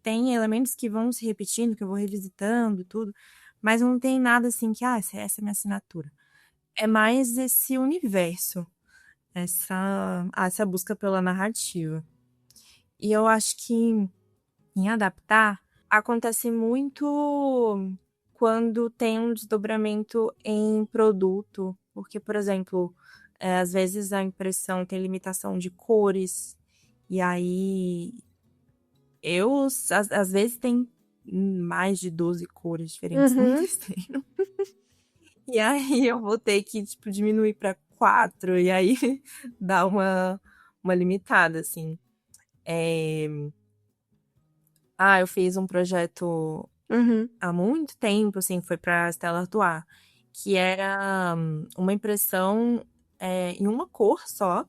Speaker 2: tem elementos que vão se repetindo, que eu vou revisitando, tudo, mas não tem nada assim que, essa é a minha assinatura. É mais esse universo, essa busca pela narrativa. E eu acho que em adaptar acontece muito quando tem um desdobramento em produto, porque, por exemplo, às vezes a impressão tem limitação de cores, e aí às vezes tem mais de 12 cores diferentes num
Speaker 1: Uhum.
Speaker 2: desenho. E aí eu vou ter que, tipo, diminuir para 4, e aí dá uma limitada, assim. Eu fiz um projeto
Speaker 1: Uhum.
Speaker 2: há muito tempo, assim, foi para Stella Artois, que era uma impressão em uma cor só,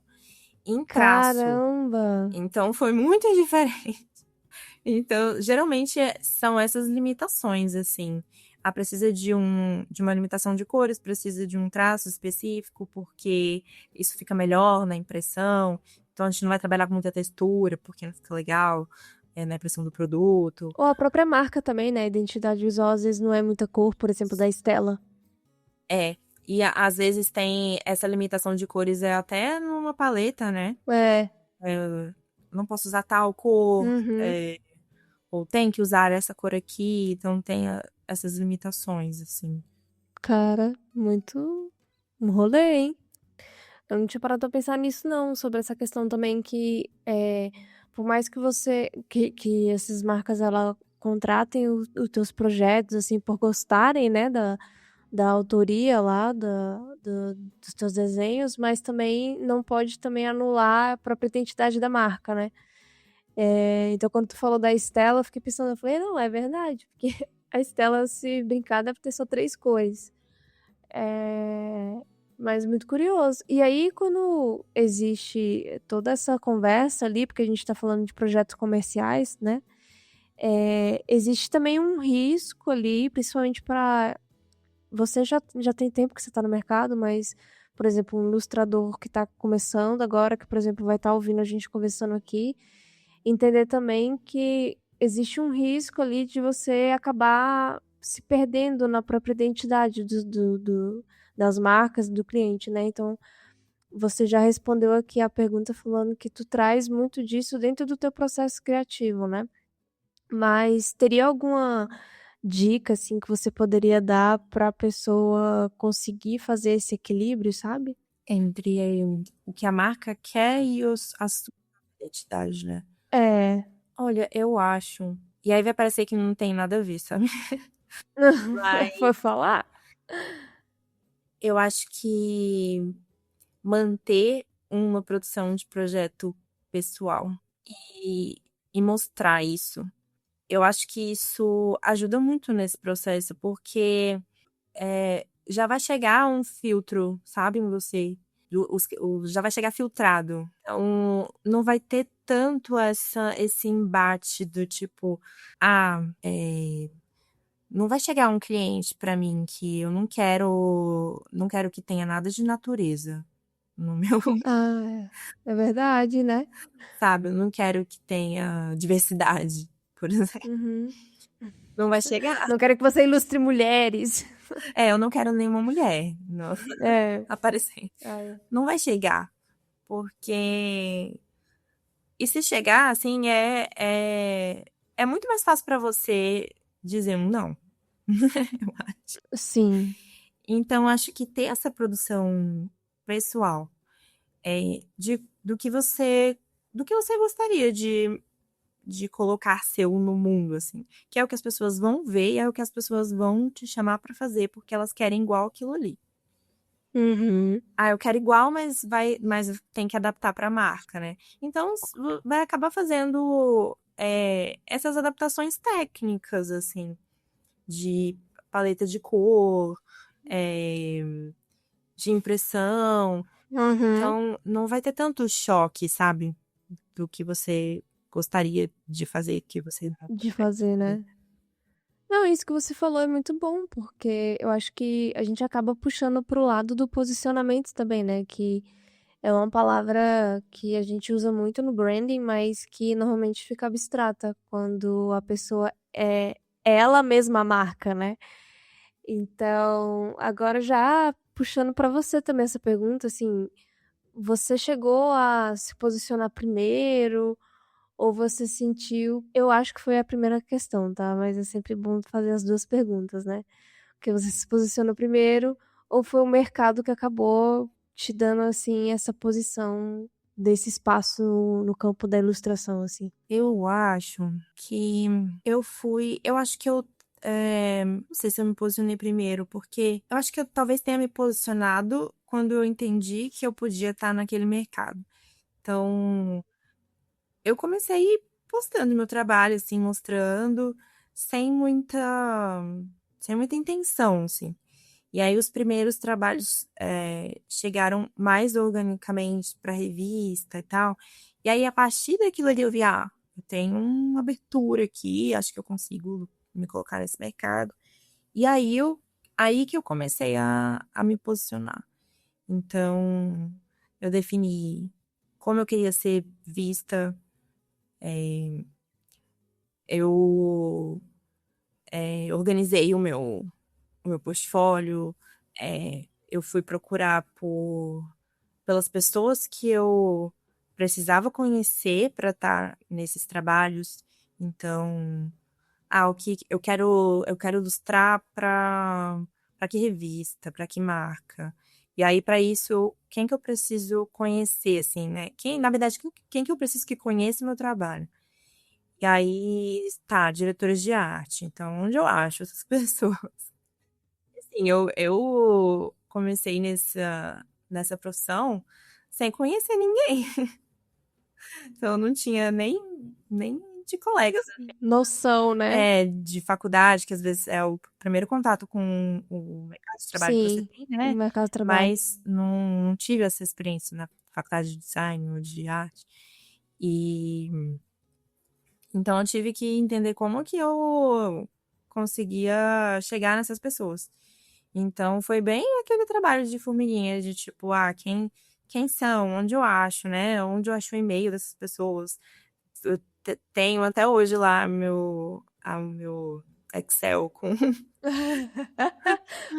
Speaker 2: em traço.
Speaker 1: Caramba!
Speaker 2: Então foi muito diferente. Então, geralmente são essas limitações, assim. Precisa de uma limitação de cores, precisa de um traço específico, porque isso fica melhor na impressão. Então, a gente não vai trabalhar com muita textura, porque não fica legal na impressão do produto.
Speaker 1: Ou a própria marca também, né? A identidade visual às vezes não é muita cor, por exemplo, da Estela.
Speaker 2: E às vezes tem essa limitação de cores até numa paleta, né?
Speaker 1: É.
Speaker 2: Não posso usar tal cor,
Speaker 1: Uhum.
Speaker 2: ou tem que usar essa cor aqui, então tem essas limitações, assim.
Speaker 1: Cara, muito um rolê, hein? Eu não tinha parado pra pensar nisso, não, sobre essa questão também que por mais que que essas marcas ela contratem os teus projetos, assim, por gostarem, né, da autoria lá, dos teus desenhos, mas também não pode também anular a própria identidade da marca, né? Então, quando tu falou da Estela, eu fiquei pensando, eu falei, não, é verdade, porque a Estela, se brincar, deve ter só 3 cores. Mas muito curioso. E aí, quando existe toda essa conversa ali, porque a gente tá falando de projetos comerciais, né? Existe também um risco ali, principalmente para você já tem tempo que você tá no mercado, mas, por exemplo, um ilustrador que tá começando agora, que, por exemplo, vai estar ouvindo a gente conversando aqui, entender também que existe um risco ali de você acabar se perdendo na própria identidade das marcas do cliente, né? Então, você já respondeu aqui a pergunta falando que tu traz muito disso dentro do teu processo criativo, né? Mas teria alguma dica assim que você poderia dar para a pessoa conseguir fazer esse equilíbrio, sabe?
Speaker 2: Entre o que a marca quer e a sua identidade, né?
Speaker 1: É.
Speaker 2: Olha, eu acho. E aí vai parecer que não tem nada a ver, sabe? Mas
Speaker 1: Foi falar?
Speaker 2: eu acho que manter uma produção de projeto pessoal e, e mostrar isso. Eu acho que isso ajuda muito nesse processo, porque já vai chegar um filtro, sabe, em você. Já vai chegar filtrado. Então, não vai ter tanto esse embate do tipo, não vai chegar um cliente pra mim que eu não quero que tenha nada de natureza no meu,
Speaker 1: Ah, é verdade, né?
Speaker 2: sabe? Eu não quero que tenha diversidade, por exemplo.
Speaker 1: Uhum.
Speaker 2: Não vai chegar.
Speaker 1: Não quero que você ilustre mulheres.
Speaker 2: Eu não quero nenhuma mulher
Speaker 1: É.
Speaker 2: aparecendo.
Speaker 1: Ai.
Speaker 2: Não vai chegar, porque e se chegar, assim, é muito mais fácil pra você dizer um não. Eu acho.
Speaker 1: Sim.
Speaker 2: Então, acho que ter essa produção pessoal do que você gostaria de colocar seu no mundo, assim. Que é o que as pessoas vão ver e é o que as pessoas vão te chamar pra fazer, porque elas querem igual aquilo ali.
Speaker 1: Uhum.
Speaker 2: Eu quero igual, mas tem que adaptar pra marca, né? Então, vai acabar fazendo essas adaptações técnicas, assim, de paleta de cor, é, de impressão.
Speaker 1: Uhum.
Speaker 2: Então, não vai ter tanto choque, sabe? Do que você gostaria de fazer, que você não
Speaker 1: De
Speaker 2: consegue
Speaker 1: fazer,
Speaker 2: fazer.
Speaker 1: né? Não, isso que você falou é muito bom, porque eu acho que a gente acaba puxando pro lado do posicionamento também, né? Que é uma palavra que a gente usa muito no branding, mas que normalmente fica abstrata quando a pessoa é ela mesma a marca, né? Então, agora já puxando pra você também essa pergunta, assim, você chegou a se posicionar primeiro? Ou você sentiu. Eu acho que foi a primeira questão, tá? Mas é sempre bom fazer as duas perguntas, né? Porque você se posicionou primeiro, ou foi o mercado que acabou te dando, assim, essa posição desse espaço no campo da ilustração, assim?
Speaker 2: Eu acho que eu acho que eu, não sei se eu me posicionei primeiro, porque eu acho que eu talvez tenha me posicionado quando eu entendi que eu podia estar naquele mercado. Então, eu comecei postando meu trabalho, assim, mostrando, sem muita, sem muita intenção, assim. E aí os primeiros trabalhos chegaram mais organicamente para revista e tal. E aí, a partir daquilo ali, eu vi, eu tenho uma abertura aqui, acho que eu consigo me colocar nesse mercado. E aí que eu comecei a me posicionar. Então, eu defini como eu queria ser vista. Eu organizei o meu portfólio. Eu fui procurar pelas pessoas que eu precisava conhecer para estar nesses trabalhos. Então, o que eu quero ilustrar para que revista, para que marca. E aí, para isso, quem que eu preciso conhecer, assim, né? Na verdade, quem que eu preciso que conheça o meu trabalho? E aí, tá, diretores de arte. Então, onde eu acho essas pessoas? Assim, eu comecei nessa profissão sem conhecer ninguém. Então, eu não tinha nem de colegas,
Speaker 1: Noção, né?
Speaker 2: de faculdade, que às vezes é o primeiro contato com o mercado de trabalho que você
Speaker 1: Sim,
Speaker 2: tem,
Speaker 1: o
Speaker 2: né?
Speaker 1: mercado de trabalho.
Speaker 2: Mas não tive essa experiência na faculdade de design ou de arte. E então eu tive que entender como que eu conseguia chegar nessas pessoas. Então foi bem aquele trabalho de formiguinha, de tipo, quem são? Onde eu acho, né? Onde eu acho o e-mail dessas pessoas. Eu tenho até hoje lá meu Excel com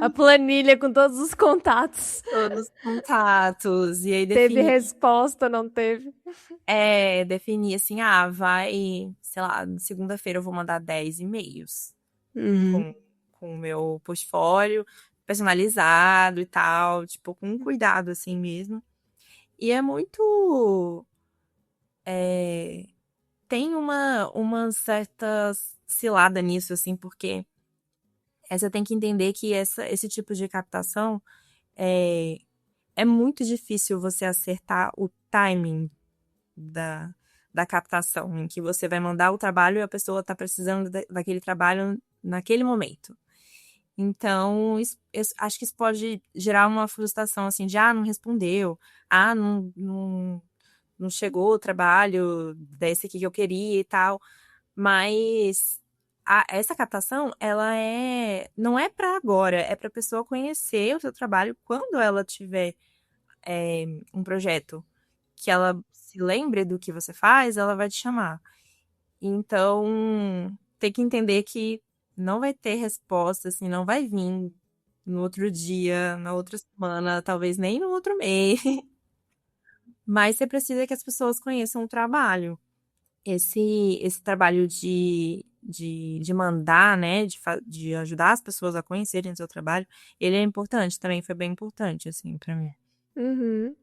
Speaker 1: A planilha com todos os contatos.
Speaker 2: todos os contatos. E aí
Speaker 1: Teve
Speaker 2: defini,
Speaker 1: resposta, não teve?
Speaker 2: defini assim, sei lá, segunda-feira eu vou mandar 10 e-mails.
Speaker 1: Uhum.
Speaker 2: Com o meu portfólio personalizado e tal, tipo, com cuidado assim mesmo. E é muito. Tem uma certa cilada nisso, assim, porque você tem que entender que esse tipo de captação é, é muito difícil você acertar o timing da, da captação, em que você vai mandar o trabalho e a pessoa está precisando daquele trabalho naquele momento. Então, acho que isso pode gerar uma frustração, assim, de, não respondeu, não chegou o trabalho desse aqui que eu queria e tal. Mas essa captação, ela não é para agora, é para a pessoa conhecer o seu trabalho quando ela tiver um projeto que ela se lembre do que você faz, ela vai te chamar. Então, tem que entender que não vai ter resposta, assim, não vai vir no outro dia, na outra semana, talvez nem no outro mês. Mas você precisa que as pessoas conheçam o trabalho. Esse trabalho de mandar, né, de ajudar as pessoas a conhecerem o seu trabalho, ele é importante também, foi bem importante, assim, pra mim.
Speaker 1: Uhum.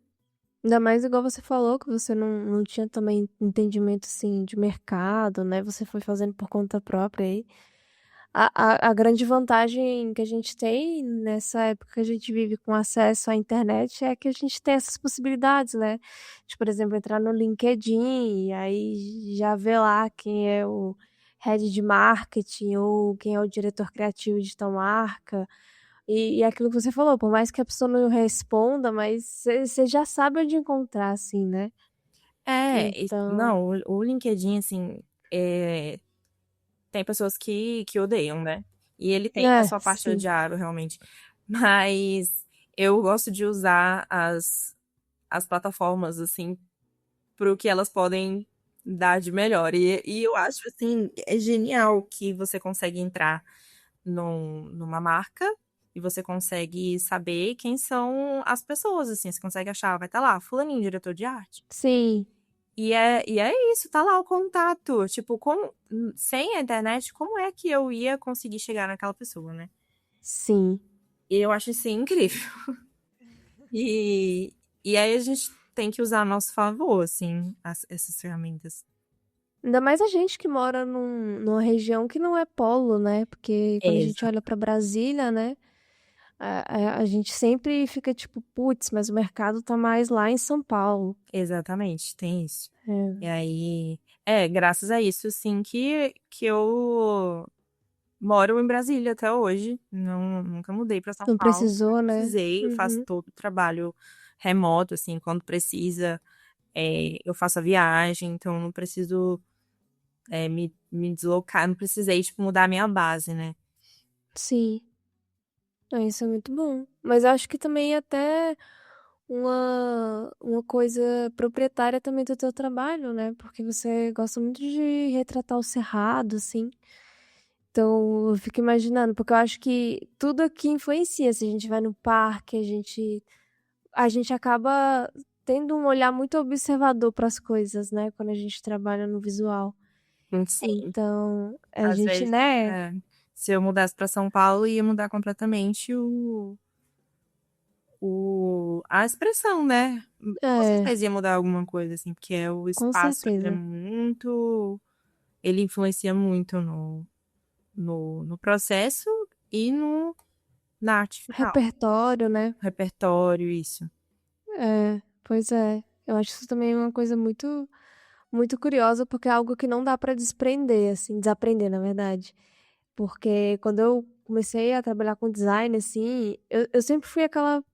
Speaker 1: Ainda mais igual você falou, que você não tinha também entendimento, assim, de mercado, né? Você foi fazendo por conta própria aí. A grande vantagem que a gente tem nessa época que a gente vive com acesso à internet é que a gente tem essas possibilidades, né? De, por exemplo, entrar no LinkedIn e aí já ver lá quem é o head de marketing ou quem é o diretor criativo de tal marca. E aquilo que você falou, por mais que a pessoa não responda, mas você já sabe onde encontrar, assim, né? Então,
Speaker 2: Não, o LinkedIn, assim, é, tem pessoas que odeiam, né? E ele tem a
Speaker 1: É,
Speaker 2: sua parte
Speaker 1: sim.
Speaker 2: odiável, realmente. Mas eu gosto de usar as plataformas, assim, pro que elas podem dar de melhor. E eu acho, assim, é genial que você consegue entrar numa marca e você consegue saber quem são as pessoas, assim. Você consegue achar, vai estar lá, fulaninho, diretor de arte.
Speaker 1: Sim,
Speaker 2: E é isso, tá lá o contato. Tipo, sem a internet, como é que eu ia conseguir chegar naquela pessoa, né?
Speaker 1: sim.
Speaker 2: E eu acho isso incrível. E, e aí a gente tem que usar a nosso favor, assim, essas ferramentas.
Speaker 1: Ainda mais a gente que mora numa região que não é polo, né? Porque quando a gente olha pra Brasília, né? A gente sempre fica tipo, putz, mas o mercado tá mais lá em São Paulo.
Speaker 2: Exatamente, tem isso. E
Speaker 1: É.
Speaker 2: aí, graças a isso, sim, que eu moro em Brasília até hoje. Não, nunca mudei para São
Speaker 1: Não
Speaker 2: Paulo. Não
Speaker 1: precisou, né?
Speaker 2: precisei, eu faço
Speaker 1: Uhum.
Speaker 2: todo o trabalho remoto, assim, quando precisa, eu faço a viagem, então não preciso, me deslocar, não precisei, tipo, mudar a minha base, né?
Speaker 1: Sim. Isso é muito bom. Mas eu acho que também até uma coisa proprietária também do teu trabalho, né? Porque você gosta muito de retratar o cerrado, assim. Então, eu fico imaginando, porque eu acho que tudo aqui influencia. Se a gente vai no parque, a gente acaba tendo um olhar muito observador para as coisas, né? Quando a gente trabalha no visual.
Speaker 2: Sim,
Speaker 1: Então, a
Speaker 2: às
Speaker 1: gente,
Speaker 2: vezes,
Speaker 1: né?
Speaker 2: se eu mudasse para São Paulo, ia mudar completamente a expressão, né? Com
Speaker 1: É,
Speaker 2: certeza ia mudar alguma coisa, assim, porque o
Speaker 1: com
Speaker 2: espaço, ele é
Speaker 1: certeza.
Speaker 2: muito, ele influencia muito no processo e na arte final,
Speaker 1: Repertório, né?
Speaker 2: repertório, isso.
Speaker 1: É, pois é. Eu acho isso também uma coisa muito, muito curiosa, porque é algo que não dá pra desprender, assim, desaprender, na verdade. Porque quando eu comecei a trabalhar com design, assim, eu sempre fui aquela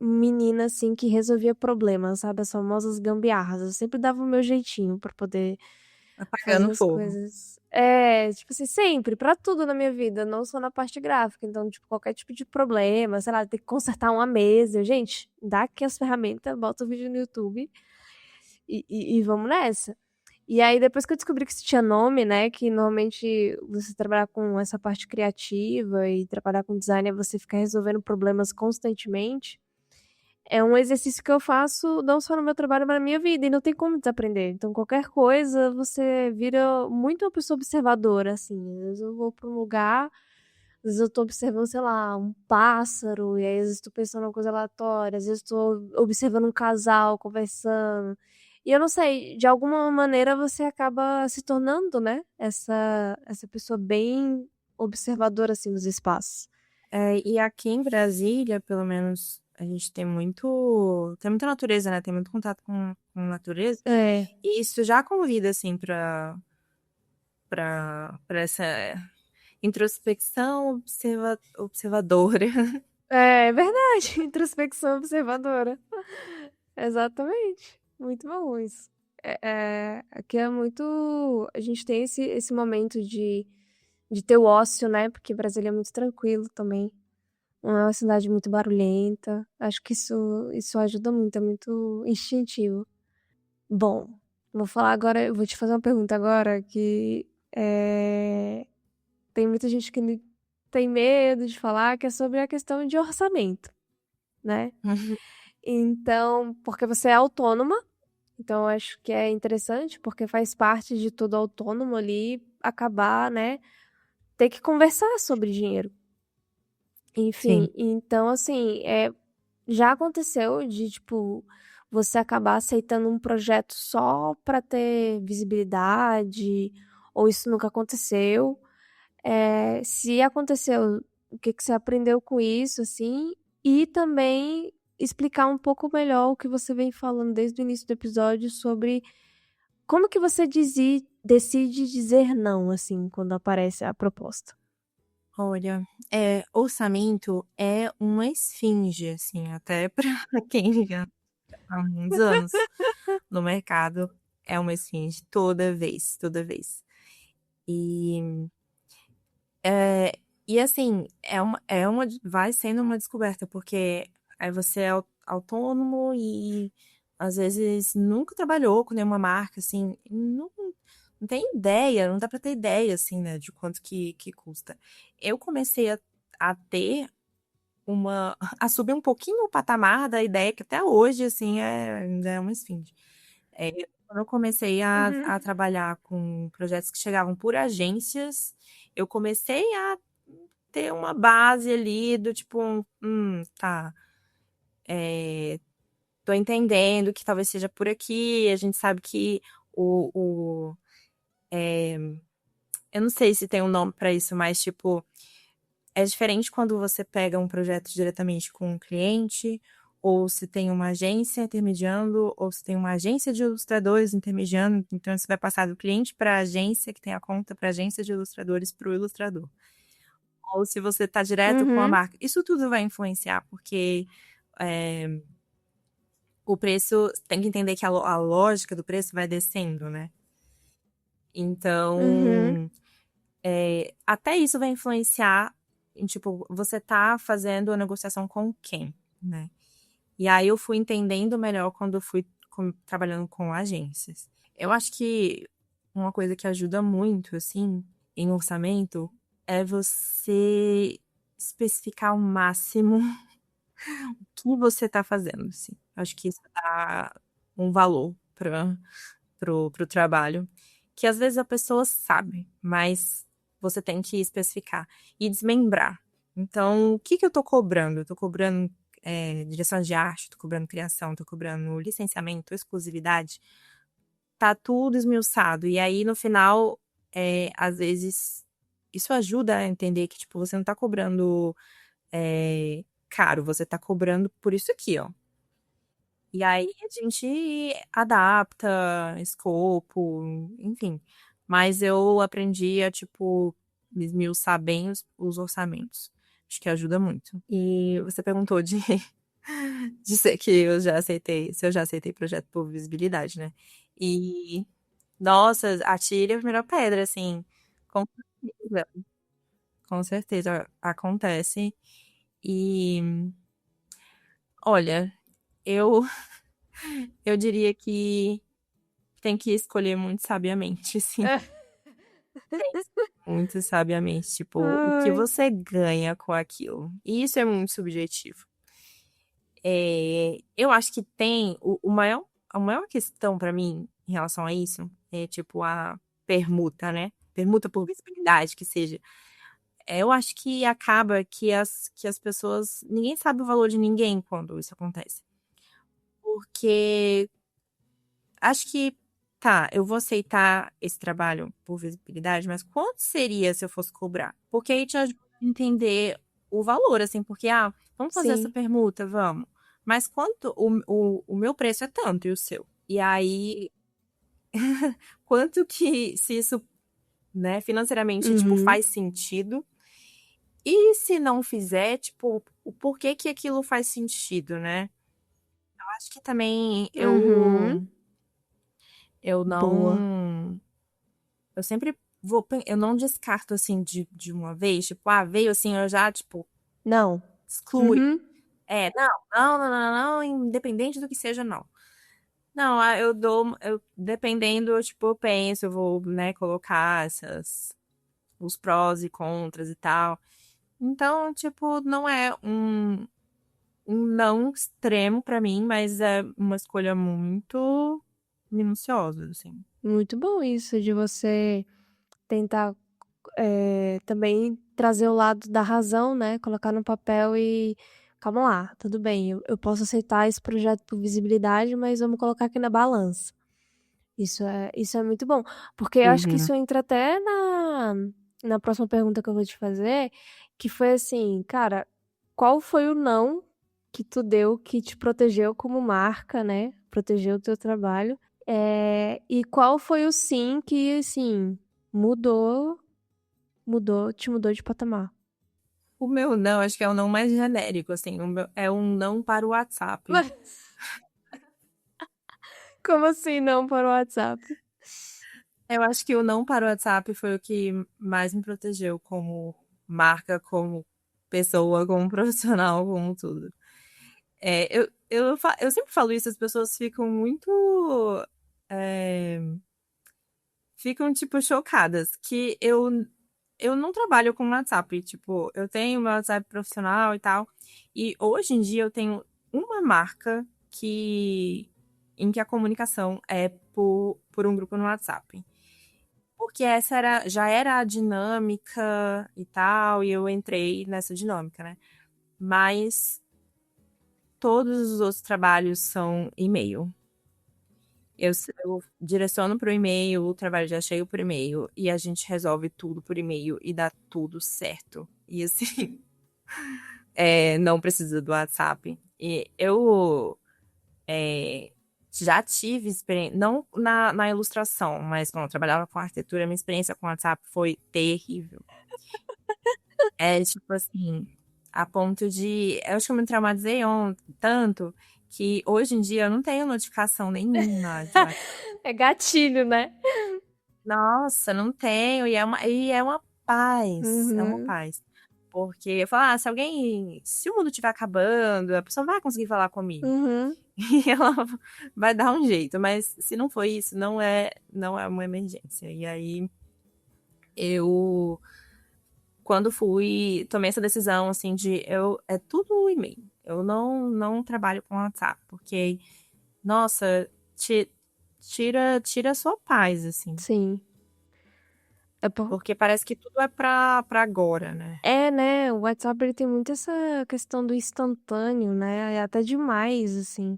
Speaker 1: menina, assim, que resolvia problemas, sabe? As famosas gambiarras. Eu sempre dava o meu jeitinho pra poder fazer
Speaker 2: Apagando
Speaker 1: as
Speaker 2: fogo.
Speaker 1: coisas. É, tipo assim, sempre, pra tudo na minha vida, não só na parte gráfica. Então, tipo, qualquer tipo de problema, sei lá, ter que consertar uma mesa. Gente, dá aqui as ferramentas, bota o vídeo no YouTube e vamos nessa. E aí, depois que eu descobri que isso tinha nome, né, que normalmente você trabalhar com essa parte criativa e trabalhar com design é você ficar resolvendo problemas constantemente. É um exercício que eu faço não só no meu trabalho, mas na minha vida, e não tem como desaprender. Então, qualquer coisa, você vira muito uma pessoa observadora, assim. Às vezes eu vou pra um lugar, às vezes eu tô observando, sei lá, um pássaro, e aí às vezes tô pensando em uma coisa aleatória, às vezes tô observando um casal conversando. E eu não sei, de alguma maneira você acaba se tornando, né, essa pessoa bem observadora, assim, dos espaços.
Speaker 2: E aqui em Brasília, pelo menos, a gente tem muita natureza, né? Tem muito contato com natureza.
Speaker 1: É,
Speaker 2: E isso já convida, assim, para essa introspecção observadora.
Speaker 1: é verdade, introspecção observadora. Exatamente. Muito bom isso. Aqui é muito. A gente tem esse momento de ter o ócio, né? Porque Brasília é muito tranquilo também. Não é uma cidade muito barulhenta. Acho que isso ajuda muito, é muito instintivo. Bom, vou falar agora, eu vou te fazer uma pergunta agora que tem muita gente que tem medo de falar, que é sobre a questão de orçamento, né? Então, porque você é autônoma. Então, eu acho que é interessante, porque faz parte de todo autônomo ali acabar, né? Ter que conversar sobre dinheiro.
Speaker 2: Sim.
Speaker 1: Enfim, então, assim, já aconteceu de, tipo, você acabar aceitando um projeto só pra ter visibilidade, ou isso nunca aconteceu. Se aconteceu, o que que você aprendeu com isso, assim, e também explicar um pouco melhor o que você vem falando desde o início do episódio sobre como que você decide dizer não, assim, quando aparece a proposta?
Speaker 2: Olha, orçamento é uma esfinge, assim, até para quem já há muitos anos no mercado, é uma esfinge toda vez, toda vez. E, é, e assim, vai sendo uma descoberta, porque aí você é autônomo e às vezes nunca trabalhou com nenhuma marca, assim, não tem ideia, não dá pra ter ideia, assim, né, de quanto que custa. Eu comecei a ter a subir um pouquinho o patamar da ideia, que até hoje, assim, ainda é uma esfinge. Quando eu comecei
Speaker 1: Uhum.
Speaker 2: a trabalhar com projetos que chegavam por agências, eu comecei a ter uma base ali do tipo, tá, tô entendendo que talvez seja por aqui, a gente sabe que o eu não sei se tem um nome pra isso, mas tipo, é diferente quando você pega um projeto diretamente com um cliente, ou se tem uma agência intermediando, ou se tem uma agência de ilustradores intermediando. Então, você vai passar do cliente para a agência, que tem a conta para a agência de ilustradores, para o ilustrador. Ou se você está direto com a
Speaker 1: Uhum.
Speaker 2: marca. Isso tudo vai influenciar, porque é, o preço, tem que entender que a lógica do preço vai descendo, né?
Speaker 1: Uhum.
Speaker 2: Então, até isso vai influenciar em, tipo, você tá fazendo a negociação com quem, né? E aí eu fui entendendo melhor quando eu fui trabalhando com agências. Eu acho que uma coisa que ajuda muito, assim, em orçamento, é você especificar ao máximo o que você tá fazendo, assim. Acho que isso dá um valor pro trabalho, que às vezes a pessoa sabe, mas você tem que especificar e desmembrar. Então, o que que eu tô cobrando? Eu tô cobrando direção de arte, tô cobrando criação, tô cobrando licenciamento, exclusividade. Tá tudo esmiuçado. E aí, no final, às vezes, isso ajuda a entender que, tipo, você não tá cobrando caro, você tá cobrando por isso aqui, ó. E aí a gente adapta escopo, enfim. Mas eu aprendi a, tipo, esmiuçar bem os orçamentos. Acho que ajuda muito. E você perguntou de, de ser que eu já aceitei, se eu já aceitei projeto por visibilidade, né? E, nossa, atire a primeira pedra, assim. Com certeza, com certeza acontece. E, olha, eu, eu diria que tem que escolher muito sabiamente, assim. Tem que escolher muito sabiamente, tipo, o que
Speaker 1: Ai.
Speaker 2: você ganha com aquilo. E isso é muito subjetivo. Eu acho que tem a maior questão pra mim em relação a isso é tipo a permuta, né? Permuta por visibilidade, que seja. Eu acho que acaba que as pessoas. Ninguém sabe o valor de ninguém quando isso acontece. Porque acho que, tá, eu vou aceitar esse trabalho por visibilidade, mas quanto seria se eu fosse cobrar? Porque aí te ajuda a entender o valor, assim, porque, vamos fazer essa
Speaker 1: Sim.
Speaker 2: permuta, vamos. Mas quanto, o meu preço é tanto e o seu? E aí, quanto que, se isso, né, financeiramente, tipo,
Speaker 1: Uhum.
Speaker 2: faz sentido? E se não fizer, tipo, o porquê que aquilo faz sentido, né? Eu acho que também
Speaker 1: Uhum.
Speaker 2: eu
Speaker 1: Boa.
Speaker 2: não. Eu sempre eu não descarto assim de uma vez, tipo, veio assim, eu já, tipo,
Speaker 1: Não.
Speaker 2: exclui.
Speaker 1: Uhum.
Speaker 2: Não, independente do que seja, não. Não, dependendo, tipo, eu penso, eu vou, né, colocar os prós e contras e tal. Então, tipo, não é um não extremo pra mim, mas é uma escolha muito minuciosa, assim.
Speaker 1: Muito bom isso de você tentar também trazer o lado da razão, né? Colocar no papel e calma lá, tudo bem, eu posso aceitar esse projeto por visibilidade, mas vamos colocar aqui na balança. Isso é muito bom, porque eu acho que
Speaker 2: Uhum.
Speaker 1: isso entra até na próxima pergunta que eu vou te fazer, que foi assim, cara, qual foi o não que tu deu que te protegeu como marca, né? Protegeu o teu trabalho. E qual foi o sim que, assim, te mudou de patamar?
Speaker 2: O meu não, acho que é o não mais genérico, assim. É um não para o WhatsApp.
Speaker 1: Mas como assim não para o WhatsApp?
Speaker 2: Eu acho que o não para o WhatsApp foi o que mais me protegeu como marca, como pessoa, como profissional, como tudo. Eu sempre falo isso, as pessoas ficam muito. é, ficam, tipo, chocadas que eu não trabalho com WhatsApp. Tipo, eu tenho meu WhatsApp profissional e tal. E hoje em dia eu tenho uma marca em que a comunicação é por um grupo no WhatsApp. Porque já era a dinâmica e tal, e eu entrei nessa dinâmica, né? Mas todos os outros trabalhos são e-mail. Eu direciono para o e-mail, o trabalho já chega por e-mail, e a gente resolve tudo por e-mail e dá tudo certo. E assim, não precisa do WhatsApp. E eu já tive experiência, não na ilustração, mas quando eu trabalhava com arquitetura, minha experiência com o WhatsApp foi terrível. É tipo assim, a ponto de. Eu acho que eu me traumatizei tanto que hoje em dia eu não tenho notificação nenhuma de WhatsApp.
Speaker 1: É gatilho, né?
Speaker 2: Nossa, não tenho. E é uma paz. É uma
Speaker 1: Uhum,
Speaker 2: paz. Porque eu falo, se alguém. Se o mundo estiver acabando, a pessoa vai conseguir falar comigo.
Speaker 1: uhum.
Speaker 2: E ela vai dar um jeito. Mas se não for isso, não é uma emergência. E aí eu quando tomei essa decisão, assim, é tudo e-mail. Eu não trabalho com WhatsApp, porque, nossa, tira a sua paz, assim.
Speaker 1: Sim. É,
Speaker 2: Porque parece que tudo é pra agora, né?
Speaker 1: né? O WhatsApp ele tem muito essa questão do instantâneo, né? É até demais, assim.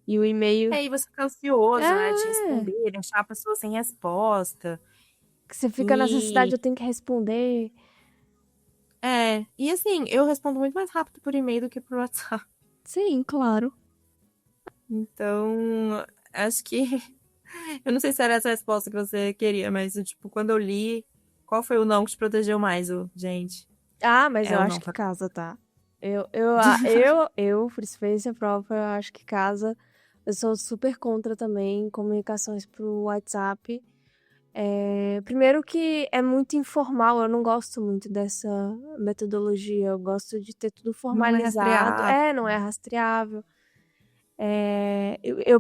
Speaker 1: E o e-mail.
Speaker 2: Aí você fica ansioso, né, de
Speaker 1: É,
Speaker 2: responder, deixar a pessoa sem resposta.
Speaker 1: que você fica na necessidade,
Speaker 2: E,
Speaker 1: eu tenho que responder.
Speaker 2: e assim, eu respondo muito mais rápido por e-mail do que por WhatsApp.
Speaker 1: Sim, claro.
Speaker 2: Então, acho que eu não sei se era essa a resposta que você queria, mas, tipo, quando eu li, qual foi o não que te protegeu mais, gente?
Speaker 1: Ah, mas
Speaker 2: É
Speaker 1: eu
Speaker 2: o
Speaker 1: acho
Speaker 2: não.
Speaker 1: que casa, tá? Eu, por experiência própria, eu acho que casa. Eu sou super contra também comunicações pro WhatsApp. Primeiro que é muito informal, eu não gosto muito dessa metodologia. Eu gosto de ter tudo
Speaker 2: Não é
Speaker 1: formalizado.
Speaker 2: rastreado.
Speaker 1: Não é rastreável.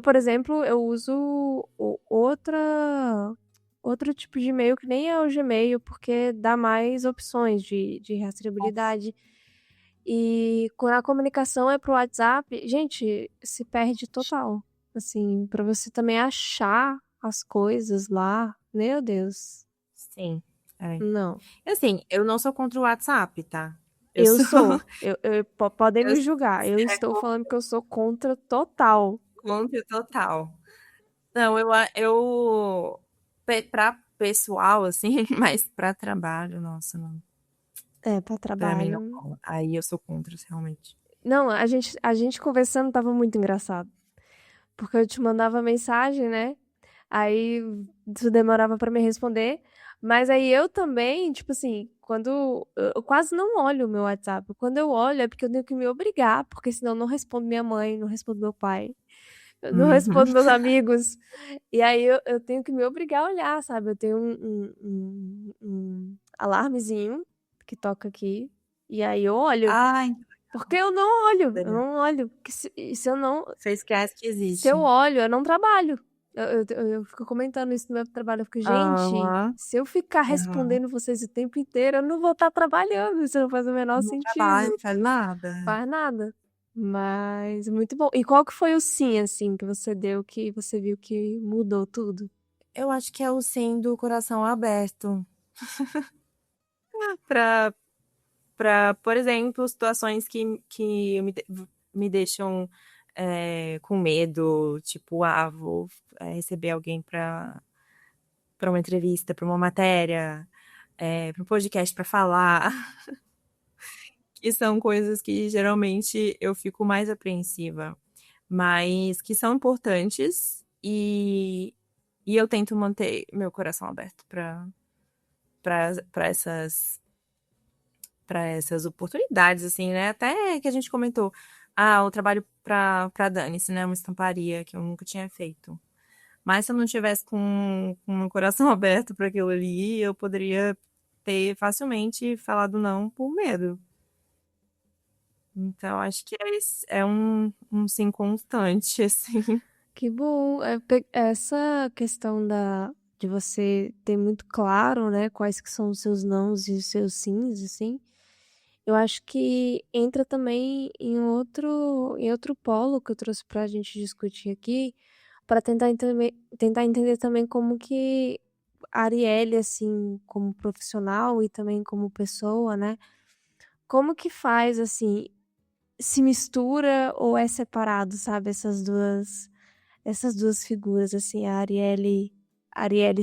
Speaker 1: Por exemplo, eu uso outro tipo de e-mail que nem é o Gmail, porque dá mais opções de rastreabilidade. E quando a comunicação é pro WhatsApp, gente, se perde total. Assim, pra você também achar as coisas lá, meu Deus,
Speaker 2: Sim. É.
Speaker 1: não.
Speaker 2: Assim, eu não sou contra o WhatsApp, tá? Eu
Speaker 1: Eu
Speaker 2: sou.
Speaker 1: sou. Podem
Speaker 2: Eu
Speaker 1: me
Speaker 2: sou
Speaker 1: julgar. Eu estou falando que eu sou contra total.
Speaker 2: contra total. Não, pra pessoal, assim, mas pra trabalho, nossa, não.
Speaker 1: É, pra
Speaker 2: Pra mim não
Speaker 1: trabalho.
Speaker 2: rola. Aí eu sou contra, realmente.
Speaker 1: Não, a gente conversando tava muito engraçado. Porque eu te mandava mensagem, né? Aí tu demorava pra me responder. Mas aí eu também, tipo assim, quando eu quase não olho o meu WhatsApp. Quando eu olho é porque eu tenho que me obrigar, porque senão eu não respondo minha mãe, não respondo meu pai, eu não
Speaker 2: Uhum.
Speaker 1: respondo meus amigos. E aí eu tenho que me obrigar a olhar, sabe? Eu tenho um alarmezinho que toca aqui. E aí eu olho.
Speaker 2: Ai,
Speaker 1: Porque eu não olho. Porque se eu não,
Speaker 2: você esquece que
Speaker 1: se eu
Speaker 2: existe.
Speaker 1: olho, eu não trabalho. Eu fico comentando isso no meu trabalho. Eu fico, gente,
Speaker 2: Aham,
Speaker 1: se eu ficar
Speaker 2: aham.
Speaker 1: respondendo vocês o tempo inteiro, eu não vou estar trabalhando. Isso não faz o menor
Speaker 2: Não trabalha,
Speaker 1: sentido.
Speaker 2: não faz nada.
Speaker 1: Faz nada. Mas muito bom. E qual que foi o sim, assim, que você deu, que você viu que mudou tudo?
Speaker 2: Eu acho que é o sim do coração aberto. Pra, por exemplo, situações que me deixam com medo, tipo, vou receber alguém para uma entrevista, para uma matéria, para um podcast para falar, que são coisas que geralmente eu fico mais apreensiva, mas que são importantes e eu tento manter meu coração aberto para essas oportunidades, assim, né? Até que a gente comentou, o trabalho pra Dani, né? Uma estamparia que eu nunca tinha feito. Mas se eu não tivesse com o coração aberto para aquilo ali, eu poderia ter facilmente falado não por medo. Então, acho que é um sim constante, assim.
Speaker 1: Que bom. Essa questão de você ter muito claro, né, quais que são os seus nãos e os seus sims, assim, eu acho que entra também em outro polo que eu trouxe pra gente discutir aqui, para tentar entender também como que a Arielle, assim, como profissional e também como pessoa, né, como que faz, assim, se mistura ou é separado, sabe, essas duas figuras, assim, a Arielle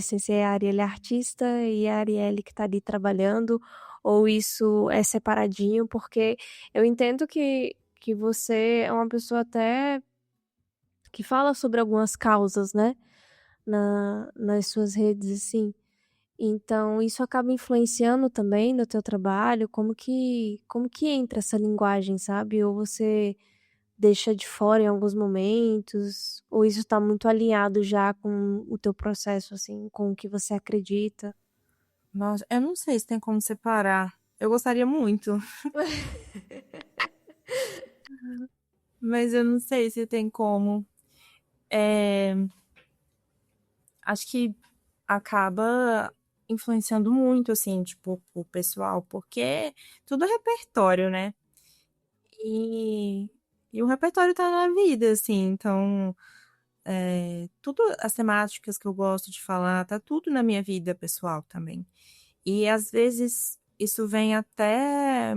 Speaker 1: sem ser a Arielle artista e a Arielle que tá ali trabalhando, ou isso é separadinho, porque eu entendo que você é uma pessoa até que fala sobre algumas causas, né, nas suas redes, assim. Então, isso acaba influenciando também no teu trabalho, como que entra essa linguagem, sabe? Ou você deixa de fora em alguns momentos, ou isso tá muito alinhado já com o teu processo, assim, com o que você acredita?
Speaker 2: Nossa, eu não sei se tem como separar. Eu gostaria muito, mas eu não sei se tem como. É, acho que acaba influenciando muito, assim, tipo, o pessoal, porque tudo é repertório, né? E, e o repertório tá na vida, assim, então, tudo as temáticas que eu gosto de falar, tá tudo na minha vida pessoal também. E às vezes isso vem até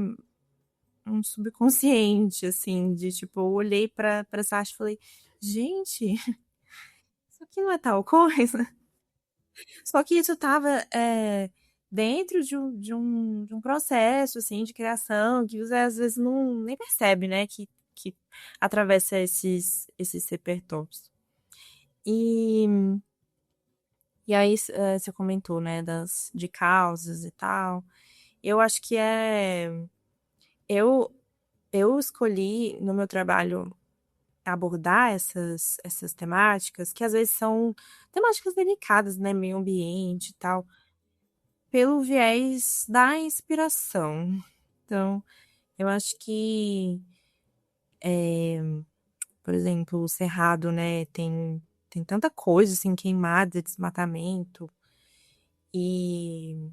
Speaker 2: um subconsciente, assim, de tipo, eu olhei pra essa arte e falei, gente, isso aqui não é tal coisa. Só que isso tava dentro de um processo, assim, de criação, que você às vezes não nem percebe, né, que atravessa esses repertórios. E, e aí você comentou, né, de causas e tal. Eu acho que eu, eu escolhi no meu trabalho abordar essas temáticas, que às vezes são temáticas delicadas, né? Meio ambiente e tal, pelo viés da inspiração. Então, eu acho que, por exemplo, o Cerrado, né, tem tanta coisa, assim, queimada, desmatamento, e,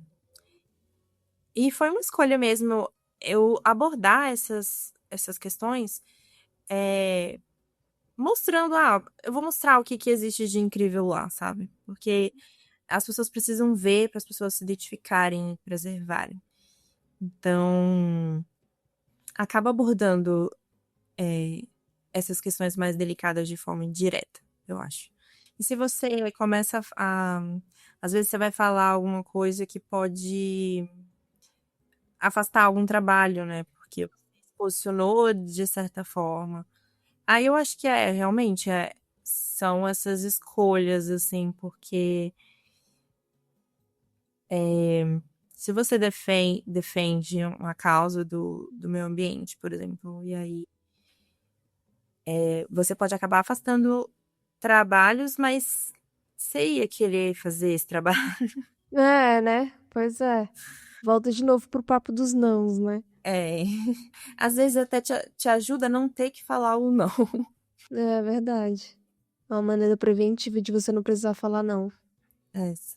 Speaker 2: e foi uma escolha mesmo eu abordar essas questões, é, mostrando, eu vou mostrar o que que existe de incrível lá, sabe? Porque as pessoas precisam ver para as pessoas se identificarem e preservarem. Então, acaba abordando é, essas questões mais delicadas de forma indireta, eu acho. E se você começa às vezes você vai falar alguma coisa que pode afastar algum trabalho, né? Porque você se posicionou de certa forma. Aí eu acho que realmente são essas escolhas, assim, porque se você defende uma causa do meio ambiente, por exemplo, e aí você pode acabar afastando trabalhos, mas você ia querer fazer esse trabalho.
Speaker 1: É, né? Pois é. Volta de novo pro papo dos nãos, né?
Speaker 2: É, às vezes até te ajuda a não ter que falar o não.
Speaker 1: É verdade. É uma maneira preventiva de você não precisar falar não.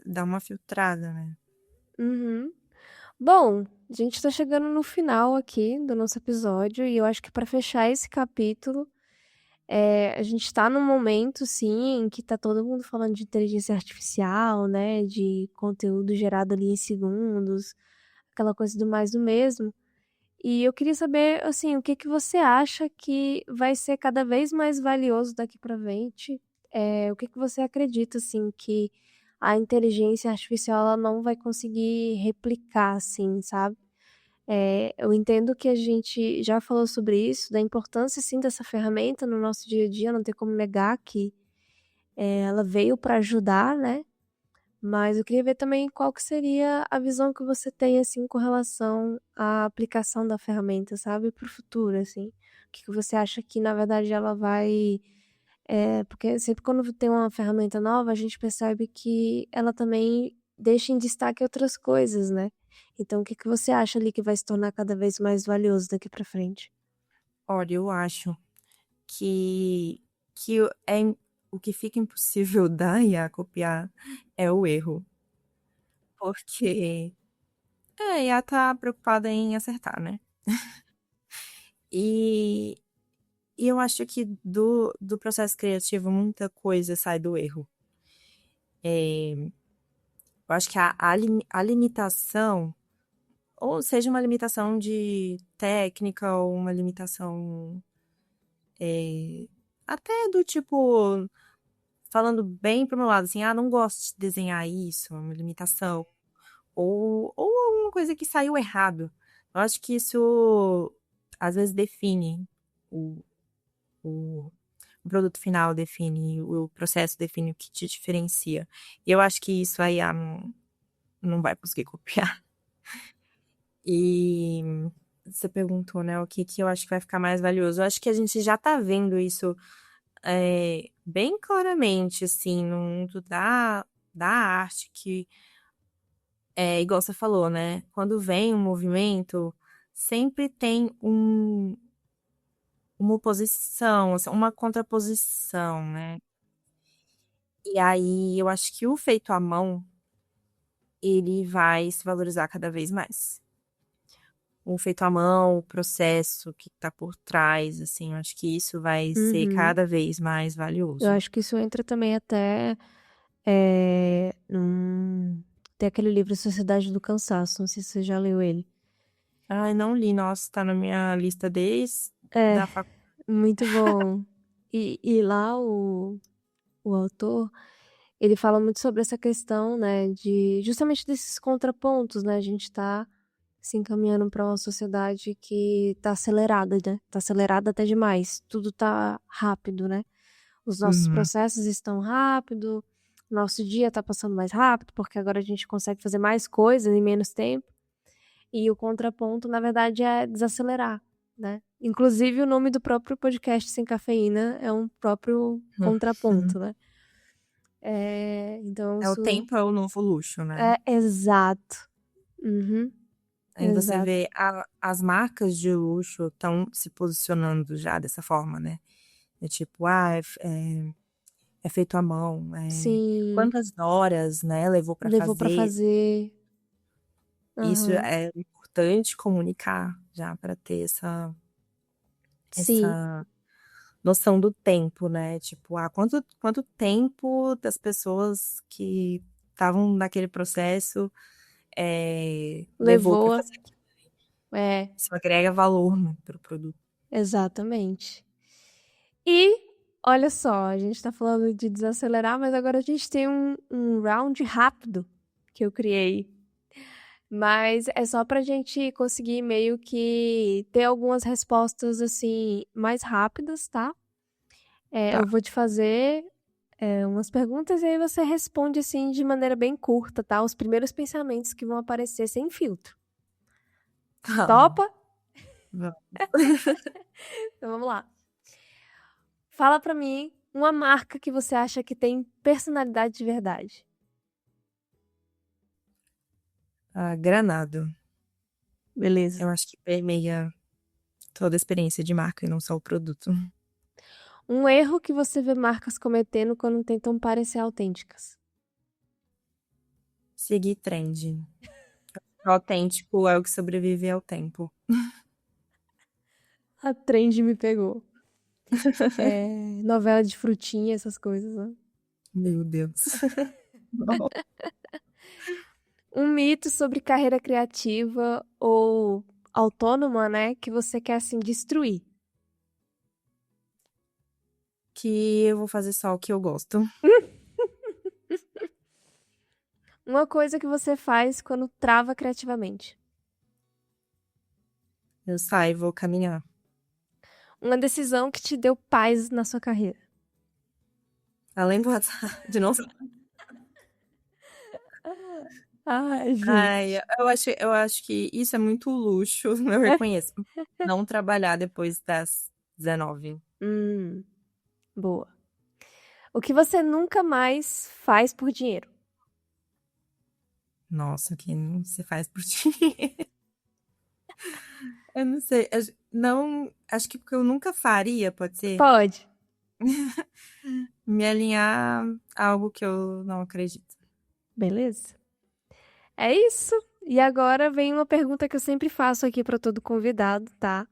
Speaker 2: Dá uma filtrada, né?
Speaker 1: Uhum. Bom, a gente tá chegando no final aqui do nosso episódio e eu acho que para fechar esse capítulo, a gente tá num momento, sim, em que tá todo mundo falando de inteligência artificial, né, de conteúdo gerado ali em segundos, aquela coisa do mais do mesmo. E eu queria saber, assim, o que que você acha que vai ser cada vez mais valioso daqui pra frente? O que que você acredita, assim, que a inteligência artificial ela não vai conseguir replicar, assim, sabe? Eu entendo que a gente já falou sobre isso, da importância, sim, dessa ferramenta no nosso dia a dia, não tem como negar que ela veio para ajudar, né? Mas eu queria ver também qual que seria a visão que você tem, assim, com relação à aplicação da ferramenta, sabe? Para o futuro, assim. O que que você acha que, na verdade, ela vai Porque sempre quando tem uma ferramenta nova, a gente percebe que ela também deixa em destaque outras coisas, né? Então, o que que você acha ali que vai se tornar cada vez mais valioso daqui pra frente?
Speaker 2: Olha, eu acho que o que fica impossível da IA copiar é o erro. Porque a IA tá preocupada em acertar, né? E, e eu acho que do processo criativo muita coisa sai do erro. Eu acho que a limitação, ou seja, uma limitação de técnica, ou uma limitação até do tipo, falando bem pro meu lado, assim, não gosto de desenhar isso, é uma limitação. Ou alguma coisa que saiu errado. Eu acho que isso às vezes define o, o, o produto final, define o processo, define o que te diferencia. E eu acho que isso aí não vai conseguir copiar. E você perguntou, né, o que que eu acho que vai ficar mais valioso. Eu acho que a gente já tá vendo isso bem claramente, assim, no mundo da arte, que igual você falou, né? Quando vem um movimento, sempre tem uma oposição, assim, uma contraposição, né? E aí eu acho que o feito à mão, ele vai se valorizar cada vez mais. O feito à mão, o processo que tá por trás, assim, eu acho que isso vai ser
Speaker 1: Uhum.
Speaker 2: cada vez mais
Speaker 1: Eu
Speaker 2: valioso.
Speaker 1: acho que isso entra também até é, num... Tem aquele livro Sociedade do Cansaço, não sei se você já leu ele.
Speaker 2: Ai, não li, nossa, tá na minha lista desde
Speaker 1: É,
Speaker 2: da faculdade.
Speaker 1: muito bom. E lá o autor, ele fala muito sobre essa questão, né, de justamente desses contrapontos, né? A gente tá se encaminhando para uma sociedade que tá acelerada, né? Tá acelerada até demais. Tudo tá rápido, né? Os nossos
Speaker 2: Uhum.
Speaker 1: processos estão rápido, nosso dia tá passando mais rápido, porque agora a gente consegue fazer mais coisas em menos tempo. E o contraponto, na verdade, é desacelerar, né? Inclusive, o nome do próprio podcast Sem Cafeína é um próprio
Speaker 2: Uhum.
Speaker 1: contraponto, né? Então,
Speaker 2: É o
Speaker 1: isso
Speaker 2: tempo é o novo luxo, né?
Speaker 1: é exato. Uhum,
Speaker 2: Aí você
Speaker 1: exato.
Speaker 2: vê as marcas de luxo estão se posicionando já dessa forma, né? É tipo, é feito à mão,
Speaker 1: Sim,
Speaker 2: quantas horas, né, levou para
Speaker 1: levou pra
Speaker 2: fazer.
Speaker 1: fazer.
Speaker 2: Isso
Speaker 1: Aham.
Speaker 2: é importante comunicar já para ter
Speaker 1: Sim,
Speaker 2: essa noção do tempo, né? Tipo, quanto tempo das pessoas que estavam naquele processo levou para
Speaker 1: levou.
Speaker 2: fazer aquilo.
Speaker 1: É,
Speaker 2: Isso agrega valor, né, para o produto.
Speaker 1: exatamente. E olha só, a gente tá falando de desacelerar, mas agora a gente tem um round rápido que eu criei. Mas é só pra gente conseguir meio que ter algumas respostas assim mais rápidas, tá? Eu
Speaker 2: Tá,
Speaker 1: vou te fazer umas perguntas e aí você responde assim de maneira bem curta, tá? Os primeiros pensamentos que vão aparecer sem filtro.
Speaker 2: tá bom.
Speaker 1: Topa?
Speaker 2: Vamos.
Speaker 1: Então vamos lá. Fala pra mim uma marca que você acha que tem personalidade de verdade.
Speaker 2: Granado.
Speaker 1: Beleza.
Speaker 2: Eu acho que permeia toda a experiência de marca e não só o produto.
Speaker 1: Um erro que você vê marcas cometendo quando tentam parecer autênticas.
Speaker 2: Seguir trend. O autêntico é o que sobrevive ao tempo.
Speaker 1: A trend me pegou. Novela de frutinha, essas coisas, né?
Speaker 2: Meu Deus. Não.
Speaker 1: Um mito sobre carreira criativa ou autônoma, né, que você quer assim destruir.
Speaker 2: Que eu vou fazer só o que eu gosto.
Speaker 1: Uma coisa que você faz quando trava criativamente.
Speaker 2: Eu saio e vou caminhar.
Speaker 1: Uma decisão que te deu paz na sua carreira.
Speaker 2: Além do WhatsApp, de não.
Speaker 1: Ai,
Speaker 2: Ai,
Speaker 1: gente.
Speaker 2: eu acho que isso é muito luxo, eu reconheço. Não trabalhar depois das 19.
Speaker 1: Boa. O que você nunca mais faz por dinheiro?
Speaker 2: Nossa, o que não se faz por dinheiro? Eu não sei. Não, acho que porque eu nunca faria, pode ser,
Speaker 1: Pode.
Speaker 2: me alinhar a algo que eu não acredito.
Speaker 1: Beleza? É isso. E agora vem uma pergunta que eu sempre faço aqui para todo convidado, tá?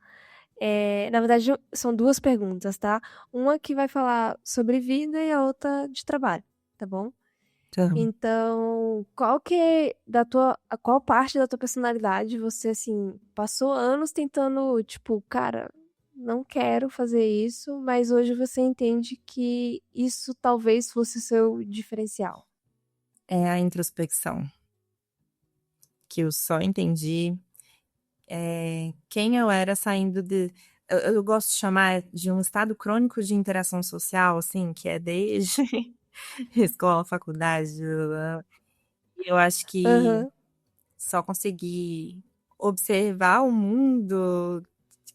Speaker 1: Na verdade, são duas perguntas, tá? Uma que vai falar sobre vida e a outra de trabalho, tá bom?
Speaker 2: Então,
Speaker 1: Então, qual parte da tua personalidade você, assim, passou anos tentando, tipo, cara, não quero fazer isso, mas hoje você entende que isso talvez fosse o seu diferencial.
Speaker 2: é a introspecção, que eu só entendi quem eu era saindo de. Eu gosto de chamar de um estado crônico de interação social, assim, que é desde escola, faculdade. Eu acho que
Speaker 1: Aham.
Speaker 2: só consegui observar o mundo,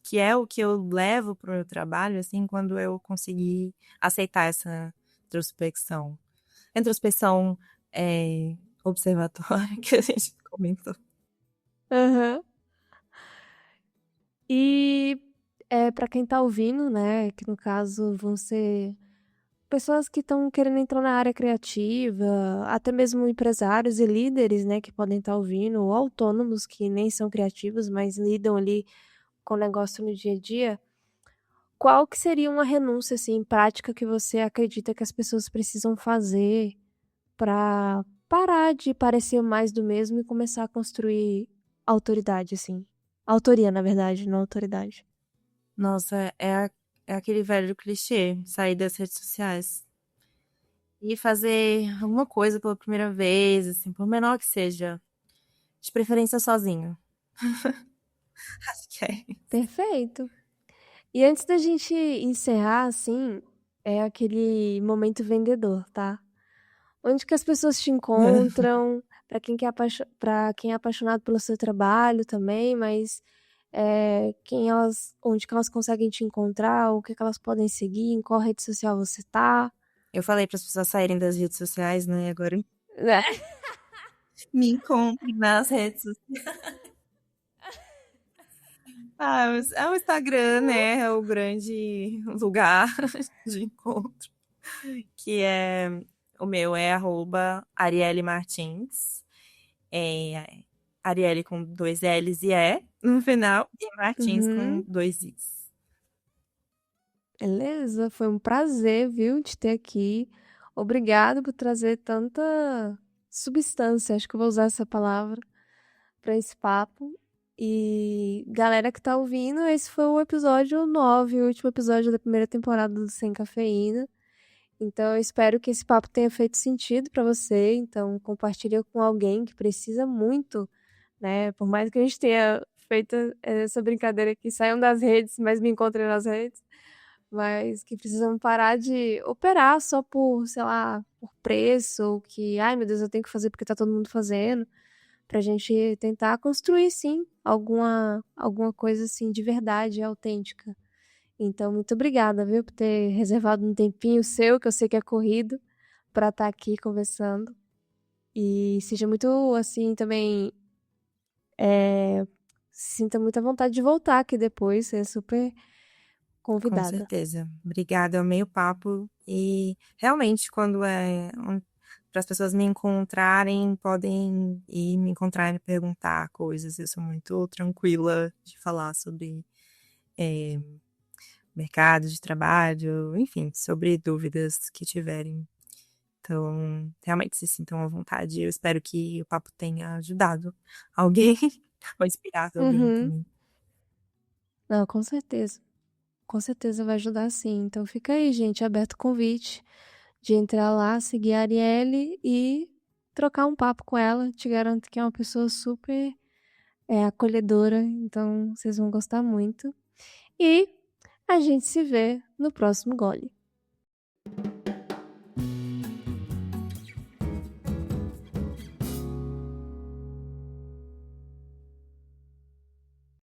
Speaker 2: que é o que eu levo para o meu trabalho, assim, quando eu consegui aceitar essa introspecção. A introspecção observatória que a gente comentou.
Speaker 1: Aham. E para quem tá ouvindo, né, que no caso vão ser pessoas que estão querendo entrar na área criativa, até mesmo empresários e líderes, né, que podem estar ouvindo, ou autônomos que nem são criativos, mas lidam ali com o negócio no dia a dia. Qual que seria uma renúncia assim prática que você acredita que as pessoas precisam fazer para parar de parecer mais do mesmo e começar a construir autoridade assim? Autoria, na verdade, não autoridade.
Speaker 2: Nossa, é aquele velho clichê, sair das redes sociais e fazer alguma coisa pela primeira vez, assim, por menor que seja, de preferência sozinho. Acho que é.
Speaker 1: Perfeito. E antes da gente encerrar, assim, é aquele momento vendedor, tá? Onde que as pessoas te encontram, para quem é apaixonado pelo seu trabalho também, mas onde que elas conseguem te encontrar, o que que elas podem seguir, em qual rede social você tá.
Speaker 2: Eu falei para as pessoas saírem das redes sociais, né? Agora
Speaker 1: Né?
Speaker 2: me encontrem nas redes sociais. Ah, é o Instagram, né? É o grande lugar de encontro. Que é o meu é @Arielle Martins. É Arielle com dois L's e E no final, e Martins com
Speaker 1: Uhum.
Speaker 2: dois I's.
Speaker 1: Beleza, foi um prazer, viu, te ter aqui. Obrigada por trazer tanta substância, acho que eu vou usar essa palavra, para esse papo. E galera que tá ouvindo, esse foi o episódio 9, o último episódio da primeira temporada do Sem Cafeína. Então eu espero que esse papo tenha feito sentido para você. Então compartilha com alguém que precisa muito, né? Por mais que a gente tenha feito essa brincadeira aqui, saiam das redes, mas me encontrem nas redes. Mas que precisam parar de operar só por, sei lá, por preço, ou que, ai meu Deus, eu tenho que fazer porque tá todo mundo fazendo pra gente tentar construir, sim, alguma coisa assim de verdade, autêntica. Então, muito obrigada, viu, por ter reservado um tempinho seu, que eu sei que é corrido, pra estar aqui conversando. E seja muito, assim, também, sinta muita vontade de voltar aqui depois, ser super
Speaker 2: Com
Speaker 1: convidada.
Speaker 2: certeza. Obrigada, é o meio papo. E realmente, quando para as pessoas me encontrarem, podem ir me encontrar e me perguntar coisas. Eu sou muito tranquila de falar sobre é, mercado de trabalho, enfim, sobre dúvidas que tiverem. Então, realmente se sintam à vontade. Eu espero que o papo tenha ajudado alguém, ou inspirado alguém
Speaker 1: Uhum.
Speaker 2: também.
Speaker 1: Não, com certeza. Com certeza vai ajudar sim. Então fica aí, gente, aberto o convite de entrar lá, seguir a Arielle e trocar um papo com ela. Te garanto que é uma pessoa super acolhedora, então vocês vão gostar muito. E a gente se vê no próximo gole.